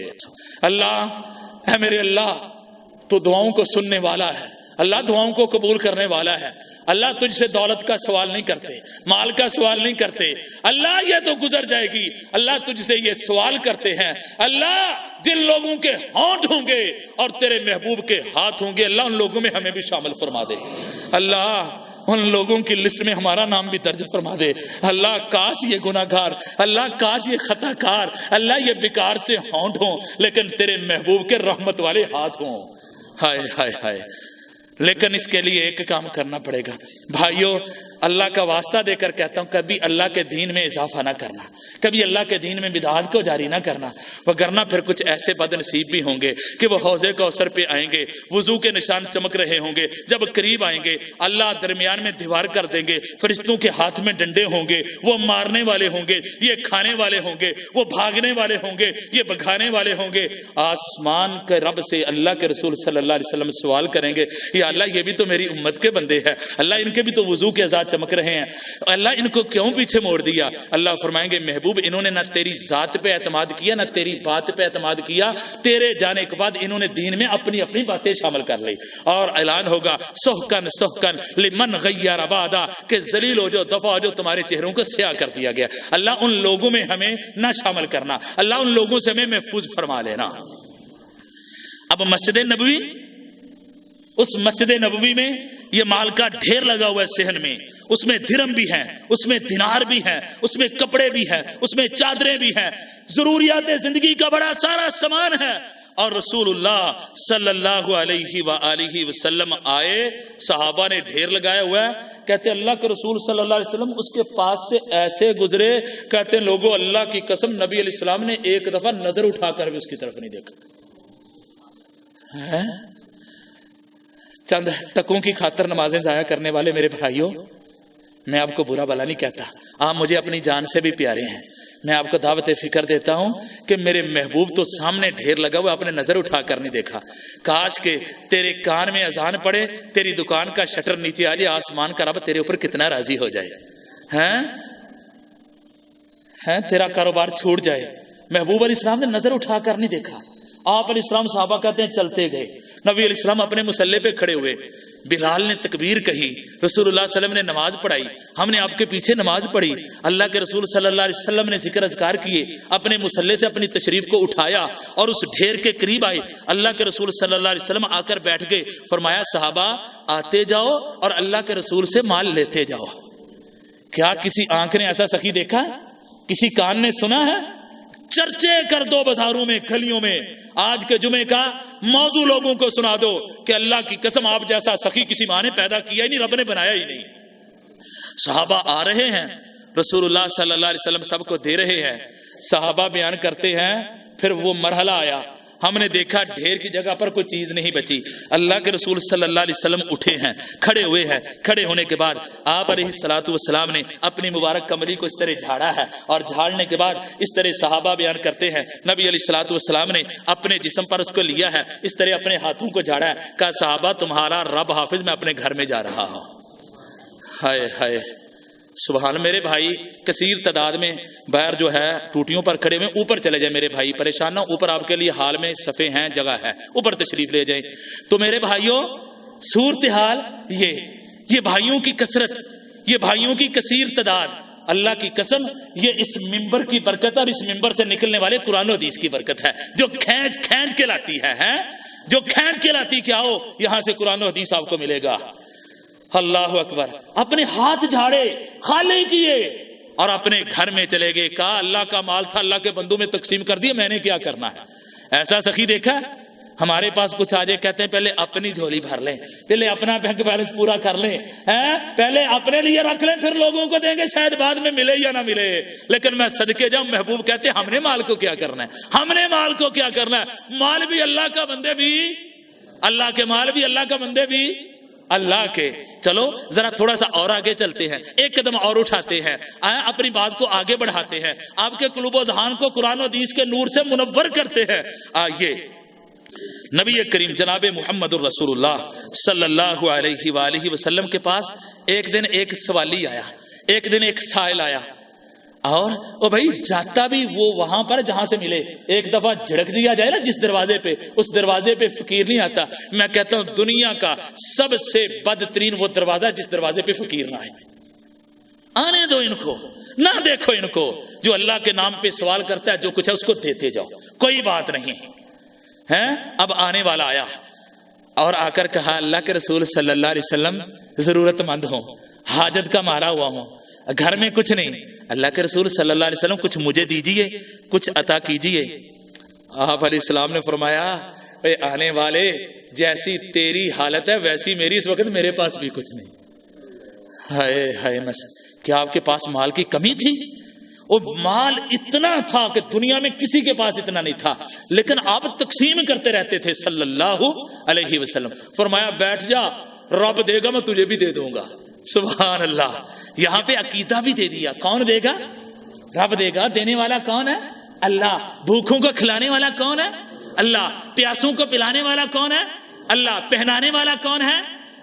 اللہ اے میرے اللہ، تو دعاؤں کو سننے والا ہے، اللہ دعاؤں کو قبول کرنے والا ہے۔ اللہ تجھ سے دولت کا سوال نہیں کرتے، مال کا سوال نہیں کرتے، اللہ یہ تو گزر جائے گی، اللہ تجھ سے یہ سوال کرتے ہیں، اللہ جن لوگوں کے ہونٹ ہوں گے اور تیرے محبوب کے ہاتھ ہوں گے، اللہ ان لوگوں میں ہمیں بھی شامل فرما دے۔ اللہ ان لوگوں کی لسٹ میں ہمارا نام بھی درج فرما دے۔ اللہ کاش یہ گناہ گار، اللہ کاش یہ خطا کار، اللہ یہ بیکار سے ہونٹ ہوں لیکن تیرے محبوب کے رحمت والے ہاتھ ہوں۔ ہائے ہائے ہائے، لیکن اس کے لیے ایک کام کرنا پڑے گا بھائیو، اللہ کا واسطہ دے کر کہتا ہوں کبھی اللہ کے دین میں اضافہ نہ کرنا، کبھی اللہ کے دین میں بدعات کو جاری نہ کرنا، وگرنہ پھر کچھ ایسے بد نصیب بھی ہوں گے کہ وہ حوض کوثر پہ آئیں گے، وضو کے نشان چمک رہے ہوں گے، جب قریب آئیں گے اللہ درمیان میں دیوار کر دیں گے، فرشتوں کے ہاتھ میں ڈنڈے ہوں گے، وہ مارنے والے ہوں گے، یہ کھانے والے ہوں گے، وہ بھاگنے والے ہوں گے، یہ بھگانے والے ہوں گے۔ آسمان کے رب سے اللہ کے رسول صلی اللہ علیہ وسلم سوال کریں گے، یا اللہ یہ بھی تو میری امت کے بندے ہیں، اللہ ان کے بھی تو وضو کے ذات چمک رہے ہیں، اللہ ان کو کیوں پیچھے موڑ دیا؟ اللہ فرمائیں گے محبوب انہوں نے نہ تیری ذات پہ اعتماد کیا نہ تیری بات پہ اعتماد کیا، تیرے جانے کے بعد انہوں نے دین میں اپنی اپنی باتیں شامل کر لی، اور اعلان ہوگا سحقن سحقن لمن غیر بعدا، کہ ذلیل ہو جو، دفع ہو جو، تمہارے چہروں کو سیاہ کر دیا گیا۔ اللہ ان لوگوں میں ہمیں نہ شامل کرنا، اللہ ان لوگوں سے ہمیں محفوظ فرما لینا۔ اب مسجد نبوی، اس مسجد نبوی میں یہ مال کا ڈھیر لگا ہوا ہے صحن میں، اس میں درہم بھی ہیں، اس میں دینار بھی ہیں، اس میں کپڑے بھی ہیں، اس میں چادریں بھی ہیں، ضروریات زندگی کا بڑا سارا سامان ہے۔ اور رسول اللہ صلی اللہ علیہ وآلہ وسلم آئے، صحابہ نے ڈھیر لگایا ہوا ہے، کہتے اللہ کے رسول صلی اللہ علیہ وسلم اس کے پاس سے ایسے گزرے، کہتے ہیں لوگوں اللہ کی قسم نبی علیہ السلام نے ایک دفعہ نظر اٹھا کر بھی اس کی طرف نہیں دیکھا۔ چند ٹکوں کی خاطر نمازیں ضائع کرنے والے میرے بھائیوں، میں آپ کو برا بھلا نہیں کہتا، آپ مجھے اپنی جان سے بھی پیارے ہیں، میں آپ کو دعوت فکر دیتا ہوں کہ میرے محبوب تو سامنے ڈھیر لگا ہوا، آپ نے نظر اٹھا کر نہیں دیکھا۔ کاش کہ تیرے کان میں اذان پڑے، تیری دکان کا شٹر نیچے آ جائے، آسمان کا رب تیرے اوپر کتنا راضی ہو جائے، تیرا کاروبار چھوٹ جائے۔ محبوب علیہ السلام نے نظر اٹھا کر نہیں دیکھا۔ آپ علیہ السلام، صحابہ کہتے ہیں چلتے گئے، نبی علیہ السلام اپنے مصلے پہ کھڑے ہوئے، بلال نے تکبیر کہی، رسول اللہ صلی اللہ علیہ وسلم نے نماز پڑھائی، ہم نے آپ کے پیچھے نماز پڑھی، اللہ کے رسول صلی اللہ علیہ وسلم نے ذکر اذکار کیے، اپنے مصلے سے اپنی تشریف کو اٹھایا اور اس ڈھیر کے قریب آئے، اللہ کے رسول صلی اللہ علیہ وسلم آ کر بیٹھ گئے، فرمایا صحابہ آتے جاؤ اور اللہ کے رسول سے مال لیتے جاؤ۔ کیا کسی آنکھ نے ایسا سخی دیکھا ہے؟ کسی کان نے سنا ہے؟ چرچے کر دو بازاروں میں، گلیوں میں، آج کے جمعے کا موضوع لوگوں کو سنا دو کہ اللہ کی قسم آپ جیسا سخی کسی ماں نے پیدا کیا ہی نہیں، رب نے بنایا ہی نہیں۔ صحابہ آ رہے ہیں، رسول اللہ صلی اللہ علیہ وسلم سب کو دے رہے ہیں، صحابہ بیان کرتے ہیں پھر وہ مرحلہ آیا، ہم نے دیکھا ڈھیر کی جگہ پر کوئی چیز نہیں بچی، اللہ کے رسول صلی اللہ علیہ وسلم اٹھے ہیں، کھڑے ہوئے ہیں، کھڑے ہونے کے بعد آپ علیہ الصلوۃ والسلام نے اپنی مبارک کمری کو اس طرح جھاڑا ہے، اور جھاڑنے کے بعد اس طرح صحابہ بیان کرتے ہیں نبی علیہ الصلوۃ والسلام نے اپنے جسم پر اس کو لیا ہے، اس طرح اپنے ہاتھوں کو جھاڑا ہے، کہا صحابہ تمہارا رب حافظ، میں اپنے گھر میں جا رہا ہوں۔ ہائے ہائے سبحان۔ میرے بھائی کثیر تعداد میں باہر جو ہے ٹوٹیوں پر کھڑے ہوئے، اوپر چلے جائیں میرے بھائی، پریشان نہ، اوپر آپ کے لیے حال میں صفے ہیں، جگہ ہے، اوپر تشریف لے جائیں۔ تو میرے بھائیوں صورتحال یہ بھائیوں کی کثرت، یہ بھائیوں کی کثیر تعداد، اللہ کی قسم یہ اس ممبر کی برکت اور اس ممبر سے نکلنے والے قرآن و حدیث کی برکت ہے، جو کھینچ کے لاتی ہے، جو کھینچ کے لاتی کہ آؤ یہاں سے قرآن و حدیث آپ کو ملے گا۔ اللہ اکبر۔ اپنے ہاتھ جھاڑے، خالی کیے اور اپنے گھر میں چلے گئے. کہا اللہ کا مال تھا, اللہ کے بندوں میں تقسیم کر دیا, میں نے کیا کرنا ہے. ایسا سخی دیکھا ہے؟ ہمارے پاس کچھ آ جائے کہتے ہیں پہلے اپنی جھولی بھر لیں, پہلے اپنا بینک بیلنس پورا کر لیں, پہلے اپنے لیے رکھ لیں, پھر لوگوں کو دیں گے, شاید بعد میں ملے یا نہ ملے. لیکن میں صدقے جاؤں, محبوب کہتے ہیں ہم نے مال کو کیا کرنا ہے, ہم نے مال کو کیا کرنا ہے. مال بھی اللہ کا, بندے بھی اللہ کے, مال بھی اللہ کا, بندے بھی اللہ کے. چلو ذرا تھوڑا سا اور آگے چلتے ہیں, ایک قدم اور اٹھاتے ہیں, اپنی بات کو آگے بڑھاتے ہیں, آپ کے قلوب و ذہان کو قرآن و حدیث کے نور سے منور کرتے ہیں. آئیے نبی کریم جناب محمد الرسول اللہ صلی اللہ علیہ وآلہ وسلم کے پاس ایک دن ایک سوالی آیا, ایک دن ایک سائل آیا, اور وہ بھائی جاتا بھی وہ وہاں پر جہاں سے ملے. ایک دفعہ جھڑک دیا جائے نا جس دروازے پہ, اس دروازے پہ فقیر نہیں آتا. میں کہتا ہوں دنیا کا سب سے بدترین وہ دروازہ جس دروازے پہ فقیر نہ آئے. آنے دو ان کو, نہ دیکھو ان کو. جو اللہ کے نام پہ سوال کرتا ہے جو کچھ ہے اس کو دیتے جاؤ, کوئی بات نہیں ہے. اب آنے والا آیا اور آ کر کہا اللہ کے رسول صلی اللہ علیہ وسلم ضرورت مند ہوں, حاجت کا مارا ہوا ہوں, گھر میں کچھ نہیں. اللہ کے رسول صلی اللہ علیہ وسلم کچھ مجھے دیجئے, کچھ عطا کیجئے. آپ علیہ السلام نے فرمایا اے آنے والے, جیسی تیری حالت ہے ویسی میری اس وقت, میرے پاس بھی کچھ نہیں. ہائے ہائے, کیا آپ کے پاس مال کی کمی تھی؟ اور مال اتنا تھا کہ دنیا میں کسی کے پاس اتنا نہیں تھا, لیکن آپ تقسیم کرتے رہتے تھے صلی اللہ علیہ وسلم. فرمایا بیٹھ جا, رب دے گا میں تجھے بھی دے دوں گا. سبحان اللہ. یہاں پہ عقیدہ بھی دے دیا. کون دے گا؟ رب دے گا. دینے والا کون ہے؟ اللہ. بھوکوں کو کھلانے والا کون ہے؟ اللہ. پیاسوں کو پلانے والا کون ہے؟ اللہ. پہنانے والا کون ہے؟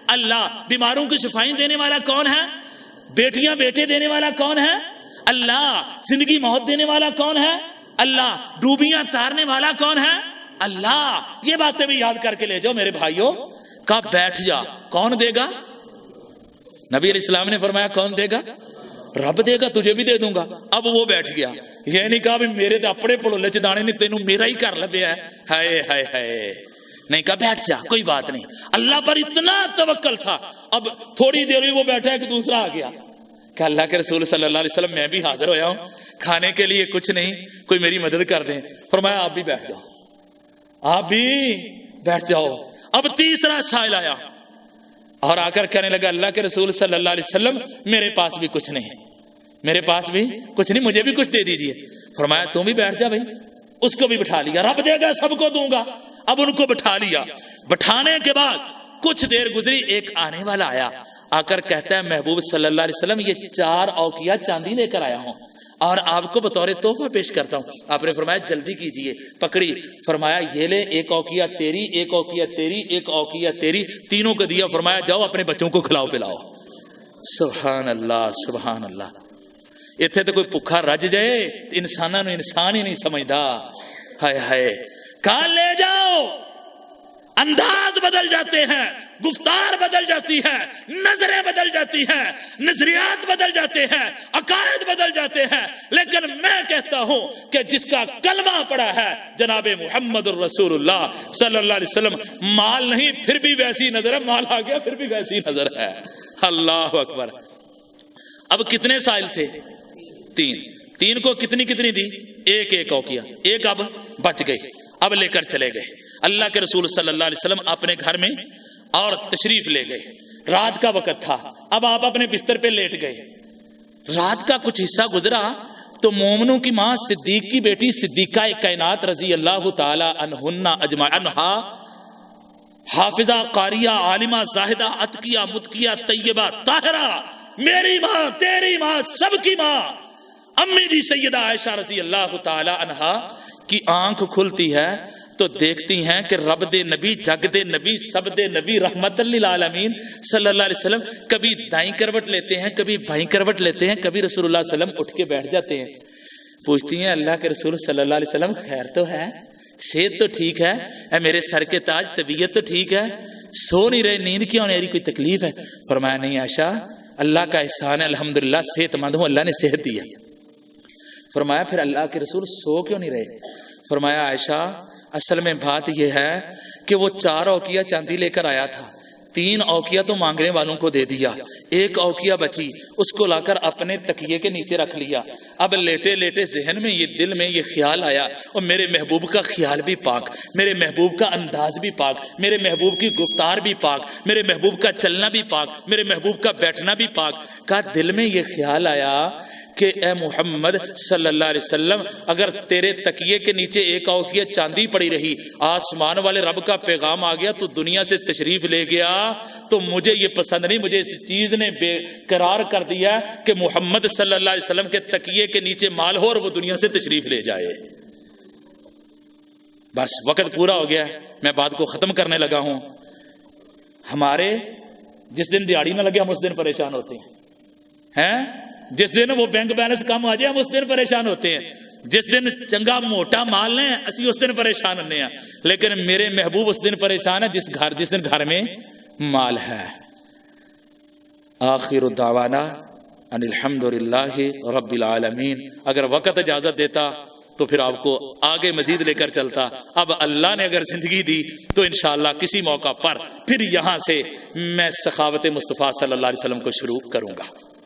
اللہ. بیماروں کی شفائیں دینے والا کون ہے؟ بیٹیاں بیٹے دینے والا کون ہے؟ اللہ. زندگی موت دینے والا کون ہے؟ اللہ. ڈوبیاں تارنے والا کون ہے؟ اللہ. یہ باتیں بھی یاد کر کے لے جاؤ میرے بھائیوں. کہا بیٹھ جا. کون دے گا؟ نبی علیہ السلام نے فرمایا کون دے گا؟ رب دے گا, تجھے بھی دے دوں گا. اب وہ بیٹھ گیا. یہ نہیں کہا بھی میرے تو اپنے پڑولے چ دانے نہیں, تینوں میرا ہی کر لبیا ہے. ہائے ہائے ہائے. نہیں کہا بیٹھ جا, کوئی بات نہیں. اللہ پر اتنا توکل تھا. اب تھوڑی دیر ہوئی وہ بیٹھا ہے کہ دوسرا آ گیا کہ اللہ کے رسول صلی اللہ علیہ وسلم میں بھی حاضر ہویا ہوں, کھانے کے لیے کچھ نہیں, کوئی میری مدد کر دیں. فرمایا آپ بھی بیٹھ جاؤ, آپ بھی بیٹھ جاؤ. اب تیسرا سائل آیا اور آ کر کہنے لگا اللہ کے رسول صلی اللہ علیہ وسلم میرے پاس بھی کچھ نہیں, میرے پاس بھی کچھ نہیں, مجھے بھی کچھ دے دیجئے. فرمایا تم بھی بیٹھ جا بھائی. اس کو بھی بٹھا لیا. رب دے گا سب کو دوں گا. اب ان کو بٹھا لیا. بٹھانے کے بعد کچھ دیر گزری, ایک آنے والا آیا, آ کر کہتا ہے محبوب صلی اللہ علیہ وسلم یہ 4 اوقیہ چاندی لے کر آیا ہوں اور آپ کو بطور تحفہ پیش کرتا ہوں. آپ نے فرمایا جلدی کیجئے. پکڑی. فرمایا یہ لے, 1 اوقیہ تیری, 1 اوقیہ تیری, 1 اوقیہ تیری, تینوں کو دیا. فرمایا جاؤ اپنے بچوں کو کھلاؤ پلاؤ. سبحان اللہ سبحان اللہ. اتنے تو کوئی بھوکا رج جائے, انسانوں نے انسان ہی نہیں سمجھدا. ہائے ہائے. کہا لے جاؤ. انداز بدل جاتے ہیں, گفتار بدل جاتی ہے, نظریں بدل جاتی ہیں, نظریات بدل جاتے ہیں, عقائد بدل جاتے ہیں. لیکن میں کہتا ہوں کہ جس کا کلمہ پڑا ہے جناب محمد الرسول اللہ صلی اللہ علیہ وسلم, مال نہیں پھر بھی ویسی نظر ہے, مال آ گیا پھر بھی ویسی نظر ہے. اللہ اکبر. اب کتنے سائل تھے؟ 3 کو کتنی کتنی دی؟ 1 اوقیہ. 1 اب بچ گئی. اب لے کر چلے گئے. اللہ کے رسول صلی اللہ علیہ وسلم اپنے گھر میں اور تشریف لے گئے. رات کا وقت تھا. اب آپ اپنے بستر پہ لیٹ گئے. رات کا کچھ حصہ گزرا تو مومنوں کی ماں صدیق کی بیٹی صدیقہ کائنات رضی اللہ تعالی عنہا عنہا, حافظہ, قاریہ, عالمہ, زاہدہ, عتقیہ, متقیہ, طیبہ, طاہرہ, میری ماں, تیری ماں, سب کی ماں, امی دی سیدہ عائشہ رضی اللہ تعالی عنہا کی آنکھ کھلتی ہے تو دیکھتی ہیں کہ رب دے نبی, جگ دے نبی, سب دے نبی, رحمت للعالمین صلی اللہ علیہ وسلم کبھی دائیں کروٹ لیتے ہیں, کبھی بائیں کروٹ لیتے ہیں, کبھی رسول اللہ صلی اللہ علیہ وسلم اٹھ کے بیٹھ جاتے ہیں. پوچھتی ہیں اللہ کے رسول صلی اللہ علیہ وسلم خیر تو ہے, صحت تو ٹھیک ہے, اے میرے سر کے تاج طبیعت تو ٹھیک ہے, سو نہیں رہے, نیند کیوں نہیں رہی, کوئی تکلیف ہے؟ فرمایا نہیں عائشہ, اللہ کا احسان ہے, الحمدللہ صحت مند ہوں, اللہ نے صحت دی ہے. فرمایا پھر اللہ کے رسول سو کیوں نہیں رہے؟ فرمایا عائشہ اصل میں بات یہ ہے کہ وہ 4 اوقیہ چاندی لے کر آیا تھا, 3 اوقیہ تو مانگنے والوں کو دے دیا، 1 اوقیہ بچی، اس کو لا کر اپنے تکیے کے نیچے رکھ لیا۔ اب لیٹے لیٹے ذہن میں دل میں یہ خیال آیا، اور میرے محبوب کا خیال بھی پاک، میرے محبوب کا انداز بھی پاک، میرے محبوب کی گفتار بھی پاک، میرے محبوب کا چلنا بھی پاک، میرے محبوب کا بیٹھنا بھی پاک۔ کا دل میں یہ خیال آیا کہ اے محمد صلی اللہ علیہ وسلم، اگر تیرے تکیے کے نیچے 1 اوقیہ چاندی پڑی رہی، آسمان والے رب کا پیغام آ گیا، تو دنیا سے تشریف لے گیا، تو مجھے یہ پسند نہیں، مجھے اس چیز نے بے قرار کر دیا کہ محمد صلی اللہ علیہ وسلم کے تکیے کے نیچے مال ہو اور وہ دنیا سے تشریف لے جائے۔ بس وقت پورا ہو گیا، میں بات کو ختم کرنے لگا ہوں۔ ہمارے جس دن دیہڑی نہ لگے ہم اس دن پریشان ہوتے ہیں، جس دن وہ بینک بیلنس کم آ جائے ہم اس دن پریشان ہوتے ہیں، جس دن چنگا موٹا مال لیں اسی اس دن پریشان ہونے ہیں، لیکن میرے محبوب اس دن پریشان ہے جس دن گھر میں مال ہے۔ آخر دعوانا ان الحمدللہ رب العالمین۔ اگر وقت اجازت دیتا تو پھر آپ کو آگے مزید لے کر چلتا، اب اللہ نے اگر زندگی دی تو انشاءاللہ کسی موقع پر پھر یہاں سے میں سخاوت مصطفیٰ صلی اللہ علیہ وسلم کو شروع کروں گا۔